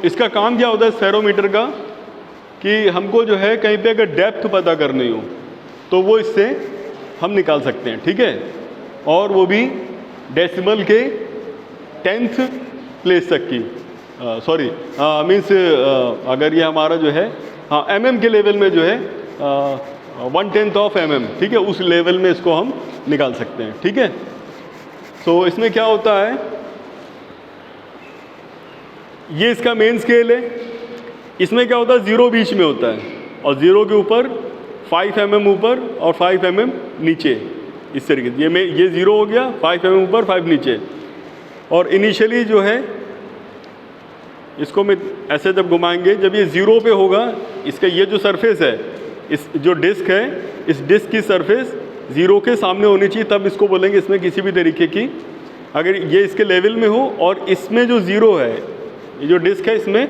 इसका काम क्या होता है स्फेरोमीटर का, कि हमको जो है कहीं पे अगर डेप्थ पता करनी हो तो वो इससे हम निकाल सकते हैं, ठीक है। और वो भी डेसिमल के 10th प्लेस तक की, सॉरी मीन्स अगर ये हमारा जो है mm के लेवल में जो है 1/10 ऑफ mm, ठीक है, उस लेवल में इसको हम निकाल सकते हैं, ठीक है। सो इसमें क्या होता है, ये इसका मेन स्केल है। इसमें क्या होता है, 0 बीच में होता है और 0 के ऊपर 5 mm ऊपर और 5 mm नीचे, इस तरीके से ये 0 हो गया, 5 mm ऊपर 5 नीचे। और इनिशियली जो है इसको मैं ऐसे जब घुमाएंगे, जब ये 0 पे होगा, इसका ये जो सरफेस है, इस जो डिस्क है, इस डिस्क की सरफेस 0 के सामने होनी चाहिए, तब इसको बोलेंगे इसमें किसी भी तरीके की, अगर ये इसके लेवल में हो और इसमें जो 0 है, ये जो डिस्क है इसमें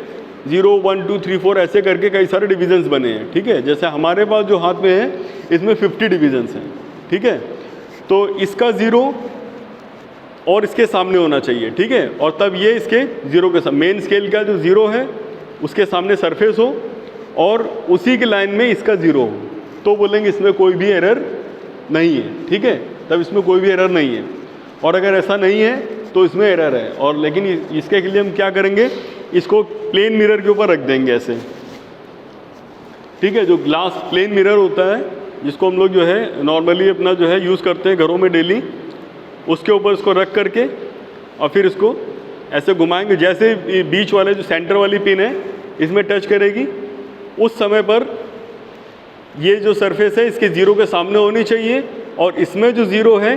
0 1 2 3 4 ऐसे करके कई सारे डिविजन्स बने हैं, ठीक है। जैसे हमारे पास जो हाथ में है इसमें 50 डिविजन्स हैं, ठीक है। तो इसका 0 और इसके सामने होना चाहिए, ठीक है, और तब ये इसके 0 के सामने, मेन स्केल का जो 0 है उसके सामने सरफेस हो और उसी के लाइन में इसका 0 हो, तो बोलेंगे इसमें कोई भी एरर नहीं है, ठीक है, तब इसमें कोई भी एरर नहीं है। और अगर ऐसा नहीं है तो इसमें एरर है। और लेकिन इसके लिए हम क्या करेंगे, इसको प्लेन मिरर के ऊपर रख देंगे ऐसे, ठीक है। जो ग्लास प्लेन मिरर होता है जिसको हम लोग जो है नॉर्मली अपना जो है यूज़ करते हैं घरों में डेली, उसके ऊपर इसको रख करके और फिर इसको ऐसे घुमाएंगे। जैसे बीच वाले जो सेंटर वाली पिन है इसमें टच करेगी, उस समय पर ये जो सरफेस है इसके 0 के सामने होनी चाहिए और इसमें जो 0 है,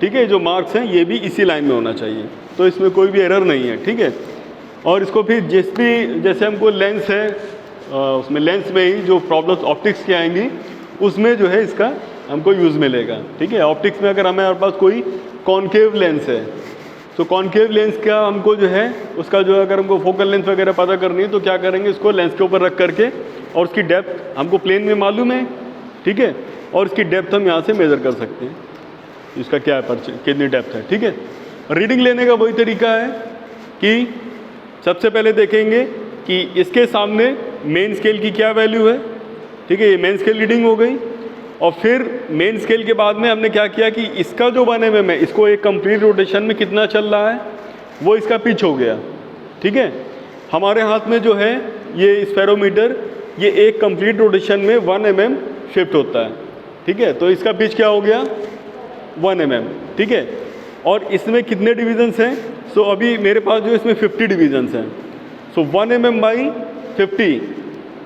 ठीक है, जो मार्क्स हैं ये भी इसी लाइन में होना चाहिए, तो इसमें कोई भी एरर नहीं है, ठीक है। और इसको फिर जैसे हमको लेंस है उसमें लेंस में ही जो प्रॉब्लम्स ऑप्टिक्स की आएंगी उसमें जो है इसका हमको यूज़ मिलेगा, ठीक है। ऑप्टिक्स में अगर हमारे पास कोई कॉनकेव लेंस है तो कॉनकेव लेंस का हमको जो है उसका जो अगर हमको फोकल लेंथ वगैरह पता करनी है तो क्या करेंगे, इसको लेंस के ऊपर रख करके और उसकी डेप्थ हमको प्लेन में मालूम है, ठीक है, और इसकी डेप्थ हम यहाँ से मेज़र कर सकते हैं, इसका क्या है कितनी डेप्थ है, ठीक है। रीडिंग लेने का वही तरीका है कि सबसे पहले देखेंगे कि इसके सामने मेन स्केल की क्या वैल्यू है, ठीक है, ये मेन स्केल रीडिंग हो गई। और फिर मेन स्केल के बाद में हमने क्या किया कि इसका जो 1 mm है इसको एक कंप्लीट रोटेशन में कितना चल रहा है वो इसका पिच हो गया, ठीक है। हमारे हाथ में जो है ये स्फेरोमीटर, ये एक कंप्लीट रोटेशन में 1 mm शिफ्ट होता है, ठीक है। तो इसका पिच क्या हो गया 1 mm, ठीक है। और इसमें कितने डिविजन्स हैं, सो अभी मेरे पास जो इसमें 50 डिविजन्स हैं, सो 1 mm बाई 50,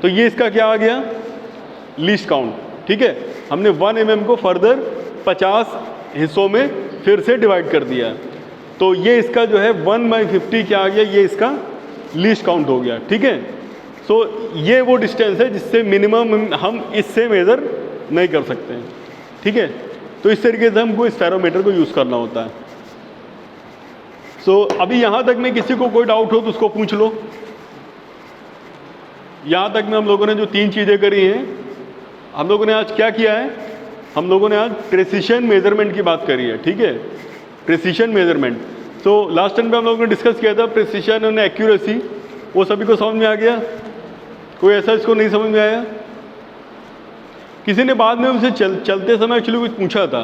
तो ये इसका क्या आ गया लीस्ट काउंट, ठीक है। हमने 1 mm को फर्दर 50 हिस्सों में फिर से डिवाइड कर दिया, तो ये इसका जो है 1/50 क्या आ गया, ये इसका लीस्ट काउंट हो गया, ठीक है। सो ये वो डिस्टेंस है जिससे मिनिमम हम इससे मेज़र नहीं कर सकते हैं, ठीक है। तो इस तरीके से हमको स्फेरोमीटर को यूज़ करना होता है। सो अभी यहाँ तक में किसी को कोई डाउट हो तो उसको पूछ लो। यहाँ तक में हम लोगों ने जो 3 चीज़ें करी हैं, हम लोगों ने आज क्या किया है, हम लोगों ने आज प्रिसिशन मेजरमेंट की बात करी है, ठीक है, प्रिसिशन मेजरमेंट। तो लास्ट टाइम पे हम लोगों ने डिस्कस किया था प्रिसिशन और एक्यूरेसी, वो सभी को समझ में आ गया, कोई ऐसा इसको नहीं समझ में आया? किसी ने बाद में उनसे चलते समय एक्चुअली कुछ पूछा था,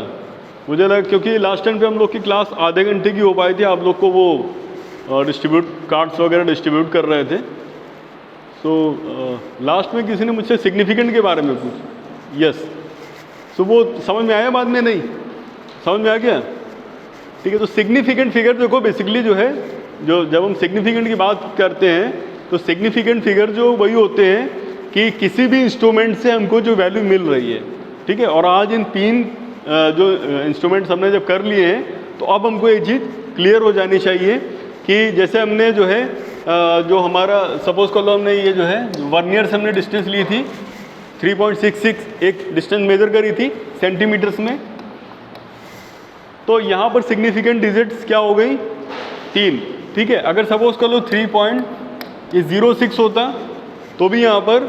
मुझे लगा क्योंकि लास्ट टाइम पे हम लोग की क्लास आधे घंटे की हो पाई थी, आप लोग को वो डिस्ट्रीब्यूट कार्ड्स वगैरह डिस्ट्रीब्यूट कर रहे थे। सो लास्ट में किसी ने मुझसे सिग्निफिकेंट के बारे में पूछा, यस, सो वो समझ में आया, बाद में नहीं समझ में आ गया, ठीक है। तो सिग्निफिकेंट फिगर देखो बेसिकली जो है, जो जब हम सिग्निफिकेंट की बात करते हैं तो सिग्निफिकेंट फिगर जो वही होते हैं कि किसी भी इंस्ट्रूमेंट से हमको जो वैल्यू मिल रही है, ठीक है। और आज इन 3 जो इंस्ट्रूमेंट्स हमने जब कर लिए हैं तो अब हमको एक चीज़ क्लियर हो जानी चाहिए कि जैसे हमने जो है जो हमारा सपोज कर लो हमने ये जो है वर्नियर से हमने डिस्टेंस ली थी 3.66 एक डिस्टेंस मेजर करी थी सेंटीमीटर्स में, तो यहाँ पर सिग्निफिकेंट डिजिट्स क्या हो गई 3, ठीक है। अगर सपोज कर लो 3.06 होता तो भी यहाँ पर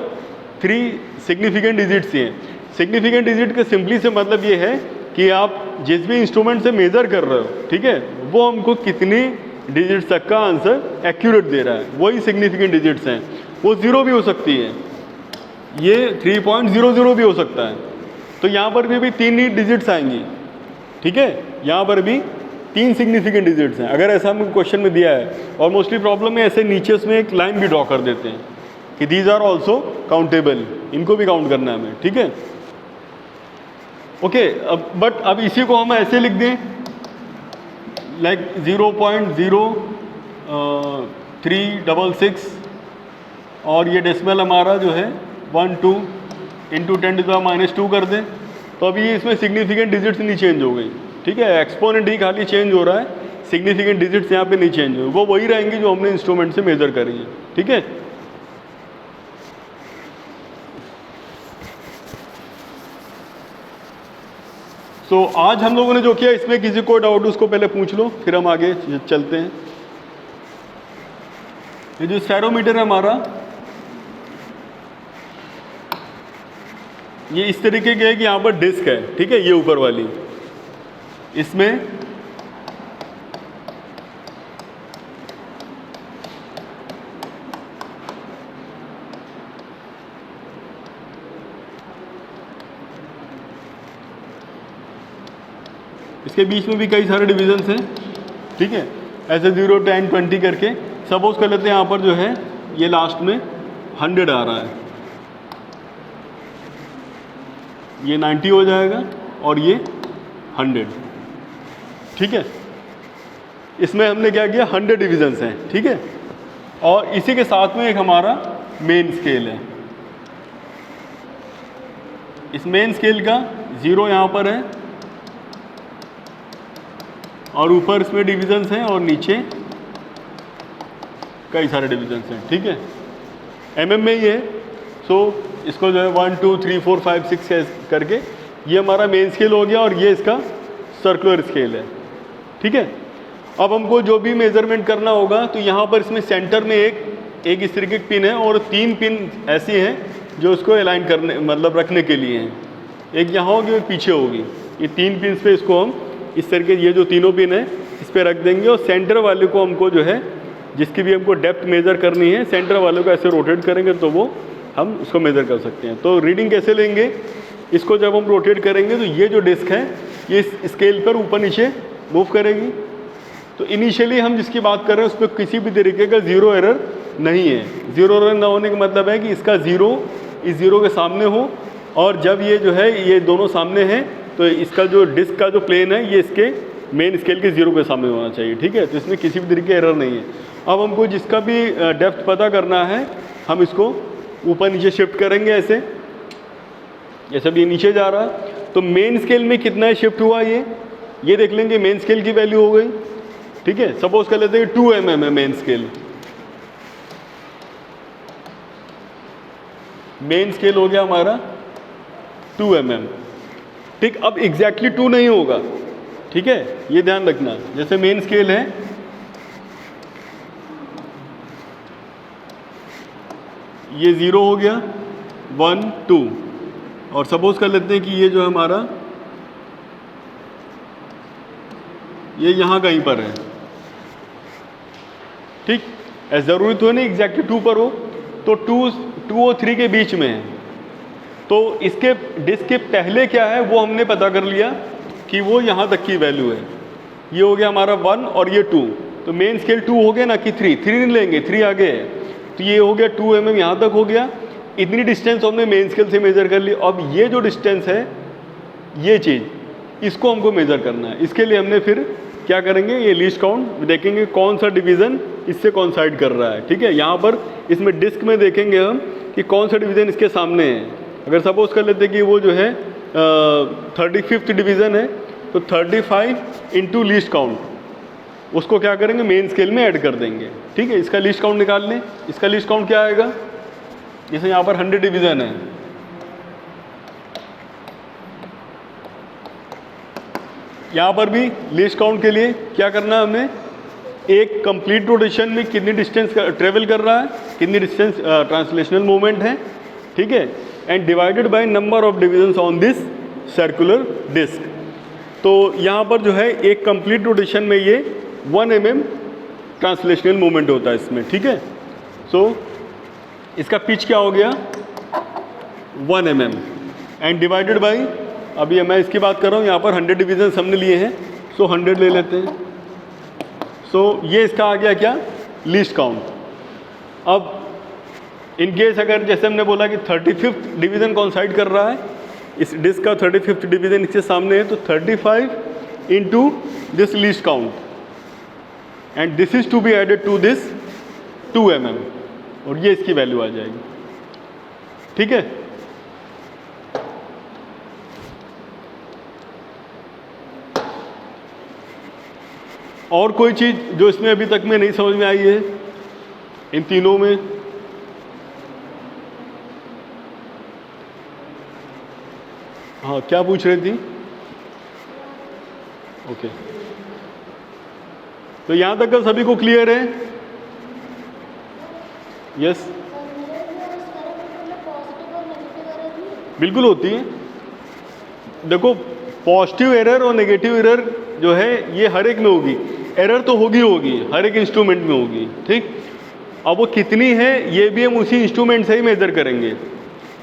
3 सिग्निफिकेंट डिजिट्स ही हैं। सिग्निफिकेंट डिजिट का सिंपली से मतलब ये है कि आप जिस भी इंस्ट्रूमेंट से मेज़र कर रहे हो, ठीक है, वो हमको कितनी डिजिट्स तक का आंसर एक्यूरेट दे रहा है, वही सिग्निफिकेंट डिजिट्स हैं। वो 0 भी हो सकती है, ये 3.00 भी हो सकता है, तो यहाँ पर भी 3 ही डिजिट्स आएंगी, ठीक है। यहाँ पर भी 3 सिग्निफिकेंट डिजिट्स हैं अगर ऐसा हमको क्वेश्चन में दिया है। और मोस्टली प्रॉब्लम में ऐसे नीचे उसमें एक लाइन भी ड्रॉ कर देते हैं कि दीज आर ऑल्सो काउंटेबल, इनको भी काउंट करना है हमें, ठीक है। ओके, अब इसी को हम ऐसे लिख दें लाइक 0.0366 और ये डेसिमल हमारा जो है 12 इंटू 10⁻² कर दें, तो अभी इसमें सिग्निफिकेंट डिजिट्स नहीं चेंज हो गई, ठीक है। एक्सपोनेंट ही खाली चेंज हो रहा है, सिग्निफिकेंट डिजिट्स यहाँ पे नहीं चेंज हो, वो वही रहेंगी जो हमने इंस्ट्रूमेंट से मेजर करी है, ठीक है। तो आज हम लोगों ने जो किया, इसमें किसी को डाउट उसको पहले पूछ लो, फिर हम आगे चलते हैं। ये जो स्फेरोमीटर है हमारा, ये इस तरीके के है कि यहाँ पर डिस्क है, ठीक है, ये ऊपर वाली, इसमें इसके बीच में भी कई सारे डिविजन्स हैं, ठीक है, ऐसे 0, 10, 20 करके। सपोज कर लेते हैं यहाँ पर जो है ये लास्ट में 100 आ रहा है, ये 90 हो जाएगा और ये 100, ठीक है। इसमें हमने क्या किया, 100 डिविजन्स हैं, ठीक है। और इसी के साथ में एक हमारा मेन स्केल है। इस मेन स्केल का 0 यहाँ पर है और ऊपर इसमें डिविजन्स हैं और नीचे कई सारे डिविजन्स हैं, ठीक है। mm में ही है, सो इसको जो है 1, 2, 3, 4, 5, 6 करके ये हमारा मेन स्केल हो गया और ये इसका सर्कुलर स्केल है, ठीक है। अब हमको जो भी मेजरमेंट करना होगा तो यहाँ पर इसमें सेंटर में एक इस तरीके की पिन है और 3 पिन ऐसी हैं जो उसको अलाइन करने मतलब रखने के लिए हैं। एक यहाँ होगी और पीछे होगी, ये 3 पिन पे इसको हम इस तरीके, ये जो तीनों पिन है इस पर रख देंगे और सेंटर वाले को हमको जो है जिसकी भी हमको डेप्थ मेज़र करनी है, सेंटर वाले को ऐसे रोटेट करेंगे तो वो हम उसको मेज़र कर सकते हैं। तो रीडिंग कैसे लेंगे, इसको जब हम रोटेट करेंगे तो ये जो डिस्क है ये इस स्केल पर ऊपर नीचे मूव करेगी। तो इनिशियली हम जिसकी बात कर रहे हैं उस पर किसी भी तरीके का 0 एरर नहीं है। 0 एरर ना होने का मतलब है कि इसका 0 इस 0 के सामने हो, और जब ये जो है ये दोनों सामने हैं तो इसका जो डिस्क का जो प्लेन है ये इसके मेन स्केल के 0 के सामने होना चाहिए, ठीक है। तो इसमें किसी भी तरीके एरर नहीं है। अब हमको जिसका भी डेप्थ पता करना है हम इसको ऊपर नीचे शिफ्ट करेंगे, ऐसे जैसे भी नीचे जा रहा है तो मेन स्केल में कितना शिफ्ट हुआ ये देख लेंगे। मेन स्केल की वैल्यू हो गई, ठीक है। सपोज कर लेते हैं 2 mm है मेन स्केल, मेन स्केल हो गया हमारा 2 mm, ठीक। अब एग्जैक्टली 2 नहीं होगा, ठीक है, ये ध्यान रखना। जैसे मेन स्केल है ये 0 हो गया, 1, 2, और सपोज कर लेते हैं कि ये जो है हमारा ये यहाँ कहीं पर है, ठीक। ऐसा ज़रूरी तो है नहीं एग्जैक्टली 2 पर हो, तो 2 और 3 के बीच में है। तो इसके डिस्क के पहले क्या है वो हमने पता कर लिया कि वो यहाँ तक की वैल्यू है। ये हो गया हमारा 1 और ये 2, तो मेन स्केल 2 हो गया ना कि 3 नहीं लेंगे, 3 आगे है, तो ये हो गया 2 mm यहाँ तक हो गया। इतनी डिस्टेंस हमने मेन स्केल से मेज़र कर ली। अब ये जो डिस्टेंस है ये चीज़, इसको हमको मेज़र करना है। इसके लिए हमने फिर क्या करेंगे, ये लीस्ट काउंट देखेंगे कौन सा डिवीज़न इससे कॉन्साइड कर रहा है, ठीक है। यहाँ पर इसमें डिस्क में देखेंगे हम कि कौन सा डिवीज़न इसके सामने है। अगर सपोज कर लेते हैं कि वो जो है 35th डिवीज़न है तो 35 इंटू लीस्ट काउंट, उसको क्या करेंगे, मेन स्केल में ऐड कर देंगे। ठीक है, इसका लीस्ट काउंट निकाल लें। इसका लीस्ट काउंट क्या आएगा, जैसे यहाँ पर 100 डिवीज़न है, यहाँ पर भी लीस्ट काउंट के लिए क्या करना है हमें, एक कंप्लीट रोटेशन में कितनी डिस्टेंस ट्रेवल कर रहा है, कितनी डिस्टेंस ट्रांसलेशनल मूवमेंट है। ठीक है, and divided by number of divisions on this circular disc. तो यहाँ पर जो है एक कंप्लीट रोटेशन में ये 1 mm ट्रांसलेशनल मूवमेंट होता है इसमें। ठीक है, सो इसका पिच क्या हो गया, 1 mm एंड डिवाइडेड बाई, अभी मैं इसकी बात कर रहा हूँ, यहाँ पर 100 डिविजन्स हमने लिए हैं, सो 100 ले लेते हैं। सो ये इसका आ गया क्या, लीस्ट काउंट। अब इन केस अगर जैसे हमने बोला कि 35th डिवीज़न कॉन्साइड कर रहा है, इस डिस्क का 35th डिवीज़न इसके सामने है, तो 35 into this least count and this is to be added to this 2 mm, और ये इसकी वैल्यू आ जाएगी। ठीक है, और कोई चीज़ जो इसमें अभी तक में नहीं समझ में आई है इन तीनों में, हाँ क्या पूछ रही थी, ओके, तो यहाँ तक का सभी को क्लियर है? यस, बिल्कुल होती है। देखो, पॉजिटिव एरर और नेगेटिव एरर जो है ये हर एक में होगी, एरर तो होगी हर एक इंस्ट्रूमेंट में होगी। ठीक, अब वो कितनी है ये भी हम उसी इंस्ट्रूमेंट से ही मेज़र करेंगे।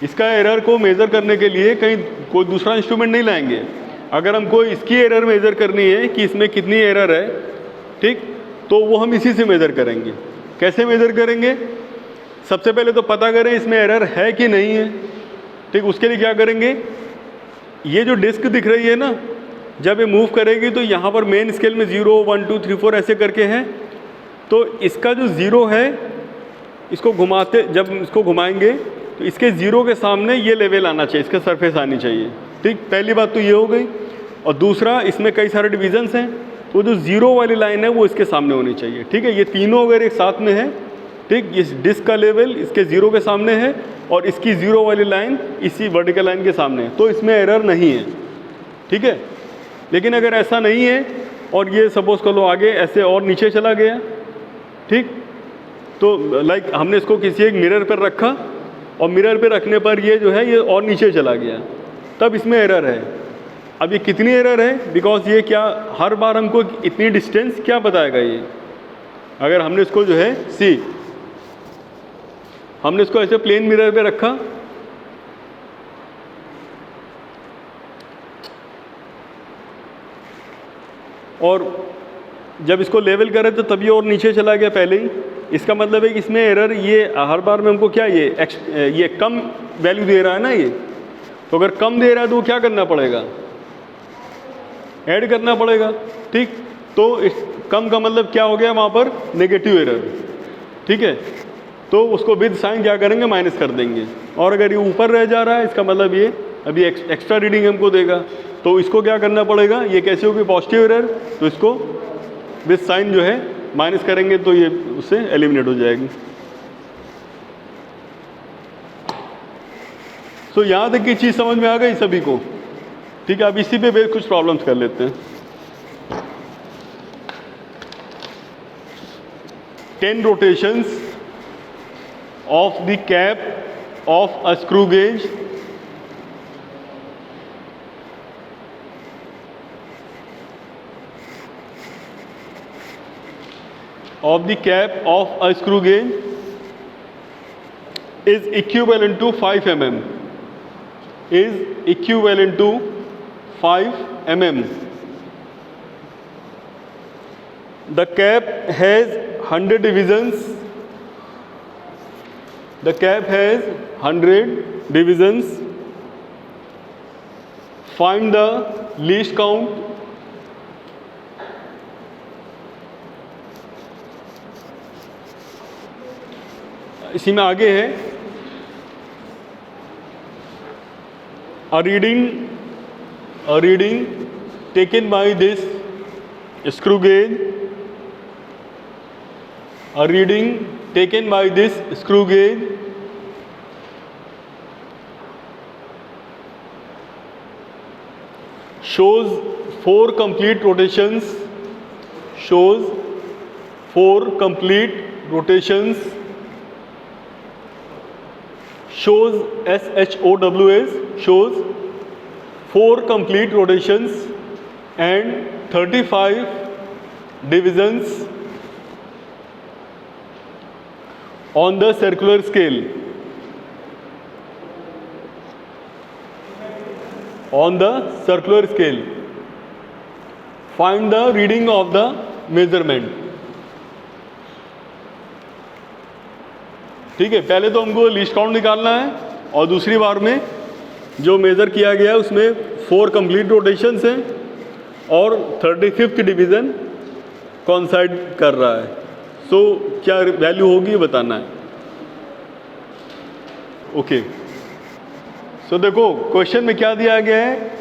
इसका एरर को मेज़र करने के लिए कहीं कोई दूसरा इंस्ट्रूमेंट नहीं लाएंगे। अगर हमको इसकी एरर मेज़र करनी है कि इसमें कितनी एरर है, ठीक, तो वो हम इसी से मेज़र करेंगे। कैसे मेज़र करेंगे, सबसे पहले तो पता करें इसमें एरर है कि नहीं है। ठीक, उसके लिए क्या करेंगे, ये जो डिस्क दिख रही है ना, जब ये मूव करेगी तो यहाँ पर मेन स्केल में 0 1 2 3 4 ऐसे करके है, तो इसका जो 0 है इसको घुमाते, जब इसको घुमाएंगे तो इसके 0 के सामने ये लेवल आना चाहिए, इसका सरफेस आनी चाहिए। ठीक, पहली बात तो ये हो गई। और दूसरा, इसमें कई सारे डिविजन्स हैं, तो जो 0 वाली लाइन है वो इसके सामने होनी चाहिए। ठीक है, ये तीनों अगर एक साथ में है, ठीक, इस डिस्क का लेवल इसके 0 के सामने है और इसकी 0 वाली लाइन इसी वर्टिकल लाइन के सामने है, तो इसमें एरर नहीं है। ठीक है, लेकिन अगर ऐसा नहीं है और ये सपोज कर लो आगे ऐसे और नीचे चला गया, ठीक, तो लाइक हमने इसको किसी एक मिरर पर रखा और मिरर पे रखने पर ये जो है ये और नीचे चला गया, तब इसमें एरर है। अब ये कितनी एरर है, बिकॉज ये क्या हर बार हमको इतनी डिस्टेंस क्या बताएगा ये। अगर हमने इसको जो है हमने इसको ऐसे प्लेन मिरर पे रखा और जब इसको लेवल करे तो तभी और नीचे चला गया पहले ही, इसका मतलब है कि इसमें एरर ये हर बार में हमको क्या ये कम वैल्यू दे रहा है ना ये, तो अगर कम दे रहा है तो क्या करना पड़ेगा, ऐड करना पड़ेगा। ठीक, तो इस कम का मतलब क्या हो गया वहाँ पर, नेगेटिव एरर। ठीक है, तो उसको विद साइन क्या करेंगे, माइनस कर देंगे। और अगर ये ऊपर रह जा रहा है इसका मतलब ये अभी एक्स्ट्रा रीडिंग हमको देगा, तो इसको क्या करना पड़ेगा, ये कैसे होगी पॉजिटिव एरर, तो इसको विद साइन जो है माइनस करेंगे तो ये उससे एलिमिनेट हो जाएगी। तो यहाँ तक की चीज़ समझ में आ गई सभी को? ठीक है, अब इसी पे कुछ प्रॉब्लम्स कर लेते हैं। 10 rotations of the cap of a screw gauge is equivalent to 5 mm. Is equivalent to 5 mm. The cap has 100 divisions. The cap has 100 divisions. Find the least count. इसी में आगे है a reading taken by this screw gauge a reading taken by this screw gauge shows 4 complete rotations, shows 4 complete rotations, shows SHOWS, shows 4 complete rotations and 35 divisions on the circular scale. On the circular scale, find the reading of the measurement. ठीक है, पहले तो हमको least count निकालना है और दूसरी बार में जो मेज़र किया गया है उसमें 4 कंप्लीट रोटेशंस हैं और 35th डिवीज़न कॉन्साइड कर रहा है. सो क्या वैल्यू होगी ये बताना है. ओके, सो देखो क्वेश्चन में क्या दिया गया है,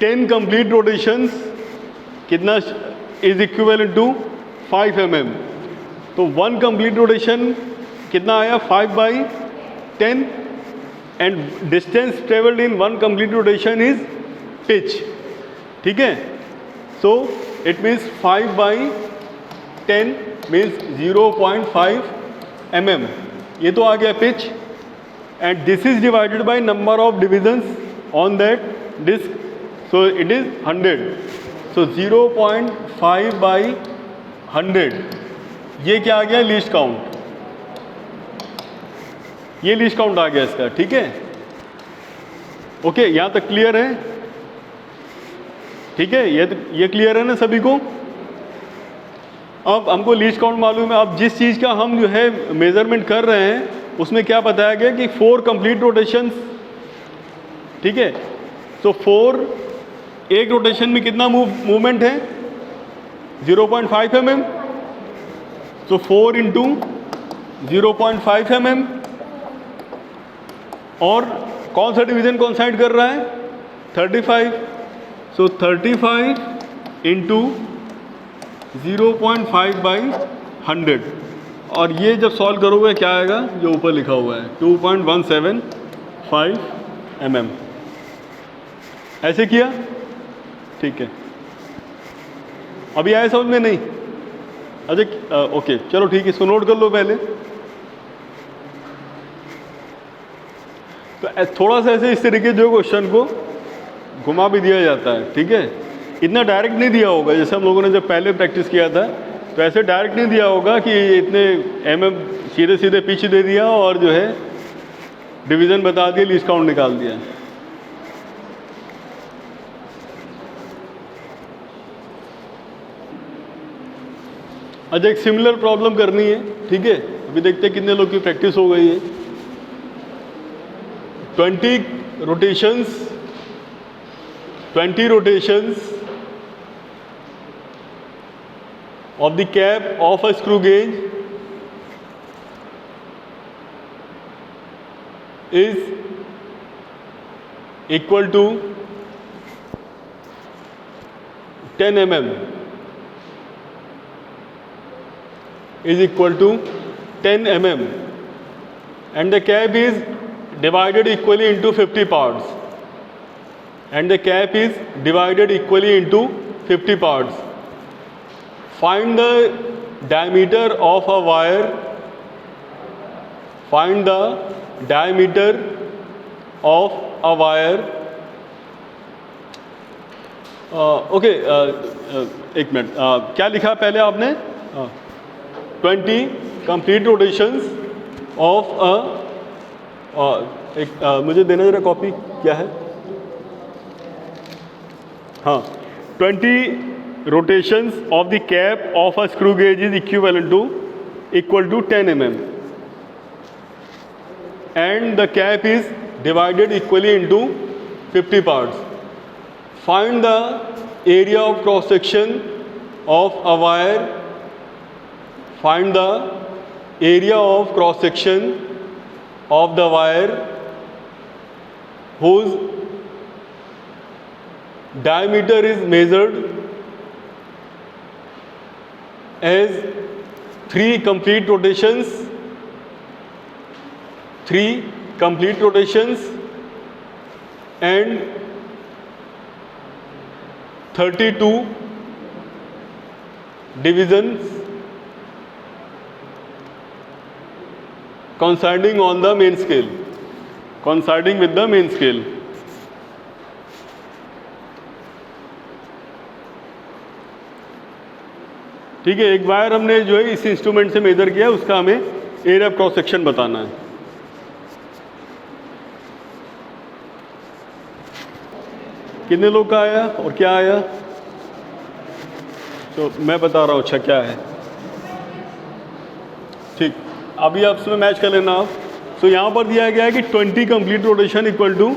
10 कंप्लीट रोटेशंस कितना इज इक्विवेलेंट टू 5 mm. तो 1 कंप्लीट रोटेशन कितना आया 5/10 and distance travelled in 1 complete rotation is pitch. ठीक है, so it means 5/10 means 0.5 mm. ये तो आ गया pitch and this is divided by number of divisions on that disc, so it is 100. so 0.5/100 ये क्या आ गया लीस्ट काउंट. ये least count आ गया इसका. ठीक है, ओके, यहाँ तक क्लियर है. ठीक है, ये क्लियर है ना सभी को. अब हमको लीस्ट काउंट मालूम है. अब जिस चीज़ का हम जो है मेजरमेंट कर रहे हैं उसमें क्या बताया गया कि 4 कंप्लीट रोटेशंस. ठीक है, तो 4 एक रोटेशन में कितना मूवमेंट है 0.5 mm. तो 4 इंटू 0.5 mm और कौन सा डिवीज़न कॉन्साइड कर रहा है 35. सो 35 इंटू 0.5/100 और ये जब सॉल्व करोगे क्या आएगा, जो ऊपर लिखा हुआ है 2.175 mm. ऐसे किया. ठीक है, अभी आए समझ में नहीं. अच्छा ओके, चलो ठीक है, इसको नोट कर लो पहले. तो थोड़ा सा ऐसे इस तरीके जो क्वेश्चन को घुमा भी दिया जाता है. ठीक है, इतना डायरेक्ट नहीं दिया होगा जैसे हम लोगों ने जब पहले प्रैक्टिस किया था, तो ऐसे डायरेक्ट नहीं दिया होगा कि इतने mm सीधे सीधे पीछे दे दिया और जो है डिवीज़न बता दिया, लीस्ट काउंट निकाल दिया. अच्छा, एक सिमिलर प्रॉब्लम करनी है. ठीक है, अभी देखते हैं कितने लोग की प्रैक्टिस हो गई है. 20 rotations of the cap of a screw gauge is equal to 10 mm, is equal to 10 mm, and the cap is divided equally into 50 parts, and the cap is divided equally into 50 parts. Find the diameter of a wire. Find the diameter of a wire. Okay, एक minute, क्या लिखा पहले आपने 20 complete rotations of a, एक मुझे देना जरा copy, क्या है. हाँ, 20 rotations of the cap of a screw gauge is equal to 10 mm, and the cap is divided equally into 50 parts. Find the area of cross section of a wire. Find the area of cross section of the wire whose diameter is measured as 3 complete rotations and 32 divisions coinciding on the main scale, coinciding with the main scale. ठीक है, एक wire हमने जो है इस instrument से major किया, उसका हमें एरिया ऑफ क्रॉस सेक्शन बताना है। कितने लोग का आया और क्या आया? तो मैं बता रहा हूँ अच्छा क्या है। ठीक, अभी आप इसमें मैच कर लेना आप। तो यहाँ पर दिया गया है कि 20 complete rotation equal to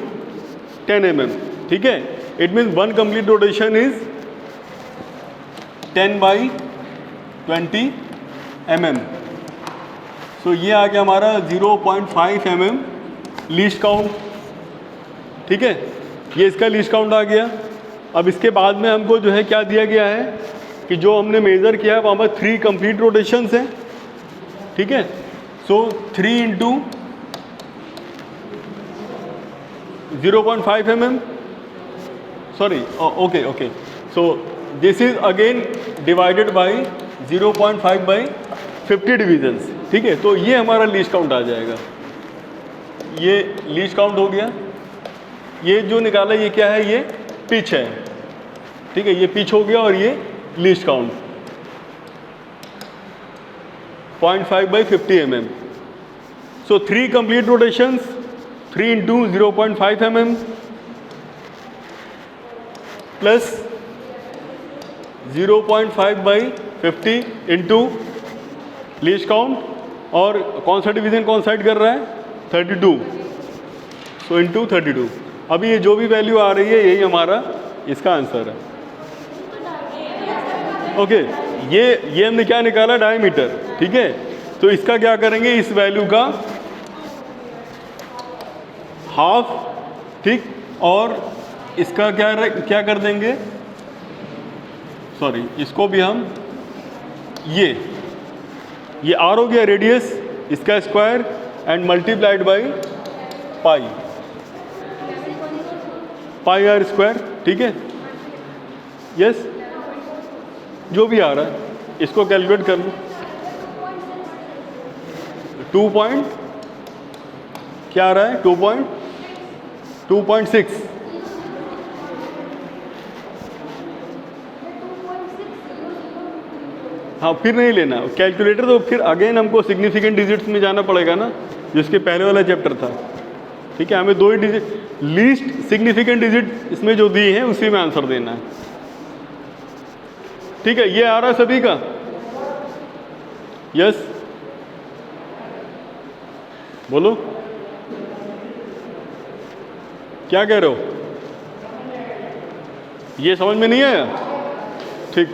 10 mm। ठीक है, it means 1 complete rotation is 10/20 mm। सो ये आ गया हमारा 0.5 mm लीस्ट काउंट। ठीक है, ये इसका लीस्ट काउंट आ गया। अब इसके बाद में हमको जो है क्या दिया गया है कि जो हमने मेज़र किया है वहाँ पर 3 कंप्लीट रोटेशंस हैं। ठीक है, सो 3 into 0.5 mm, sorry, okay, so this is again divided by 0.5/50 divisions. ठीक है, तो ये हमारा लीस्ट काउंट आ जाएगा। ये लीस्ट काउंट हो गया। ये जो निकाला ये क्या है? ये पिच है। ठीक है, ये पिच हो गया और ये लीस्ट काउंट 0.5/50 mm। सो 3 complete rotations, 3 into 0.5 mm plus 0.5/50 into least count, और कौन सा डिवीज़न कॉन्साइड कर रहा है? 32। So into 32। अभी ये जो भी वैल्यू आ रही है यही हमारा इसका आंसर है। ओके, ये हमने क्या निकाला? डायमीटर। ठीक है, तो इसका क्या करेंगे? इस वैल्यू का हाफ। ठीक, और इसका क्या कर देंगे? सॉरी, इसको भी हम ये आर हो गया रेडियस, इसका square and multiplied by pi R square. ठीक है, यस, जो भी आ रहा है इसको कैलकुलेट कर लो। 2 पॉइंट क्या आ रहा है? 2.6। हाँ, फिर नहीं लेना कैलकुलेटर, तो फिर अगेन हमको सिग्निफिकेंट डिजिट्स में जाना पड़ेगा ना, जिसके पहले वाला चैप्टर था। ठीक है, हमें 2 ही डिजिट, लीस्ट सिग्निफिकेंट डिजिट इसमें जो दी है उसी में आंसर देना है। ठीक है, ये आ रहा है सभी का? यस, बोलो क्या कह रहे हो? ये समझ में नहीं आया? ठीक,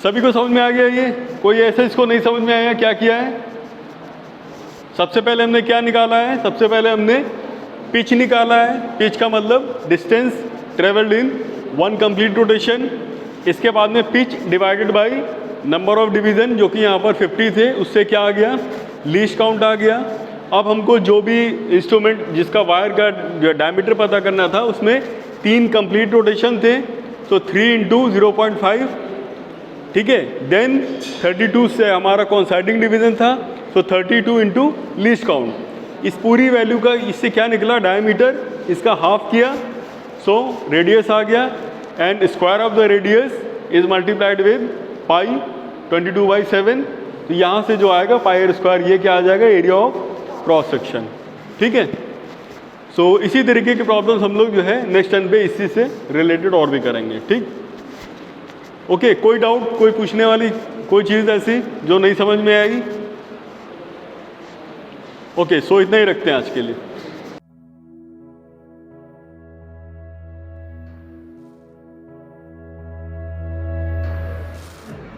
सभी को समझ में आ गया? ये कोई ऐसा इसको नहीं समझ में आया? क्या किया है? सबसे पहले हमने क्या निकाला है? सबसे पहले हमने पिच निकाला है। पिच का मतलब distance travelled in 1 complete rotation. इसके बाद में pitch divided by number of division, जो कि यहाँ पर 50 थे, उससे क्या आ गया? लीस्ट काउंट आ गया। अब हमको जो भी इंस्ट्रूमेंट जिसका वायर का डायमीटर पता करना था, उसमें 3 कंप्लीट रोटेशन थे, तो 3 इंटू 0.5। ठीक है, देन 32 से हमारा कॉन्साइडिंग डिवीज़न था, तो 32 इंटू लीस्ट काउंट। इस पूरी वैल्यू का इससे क्या निकला? डायमीटर, इसका हाफ किया, सो रेडियस आ गया, and square of the radius is multiplied with pi 22/7। तो यहाँ से जो आएगा पाई आर स्क्वायर, ये क्या आ जाएगा? Area of cross section. ठीक है, सो इसी तरीके की प्रॉब्लम्स हम लोग जो है नेक्स्ट टर्न पे इसी से रिलेटेड और भी करेंगे। ठीक, ओके, कोई डाउट, कोई पूछने वाली कोई चीज़ ऐसी जो नहीं समझ में आएगी? ओके, सो इतना ही रखते हैं आज के लिए।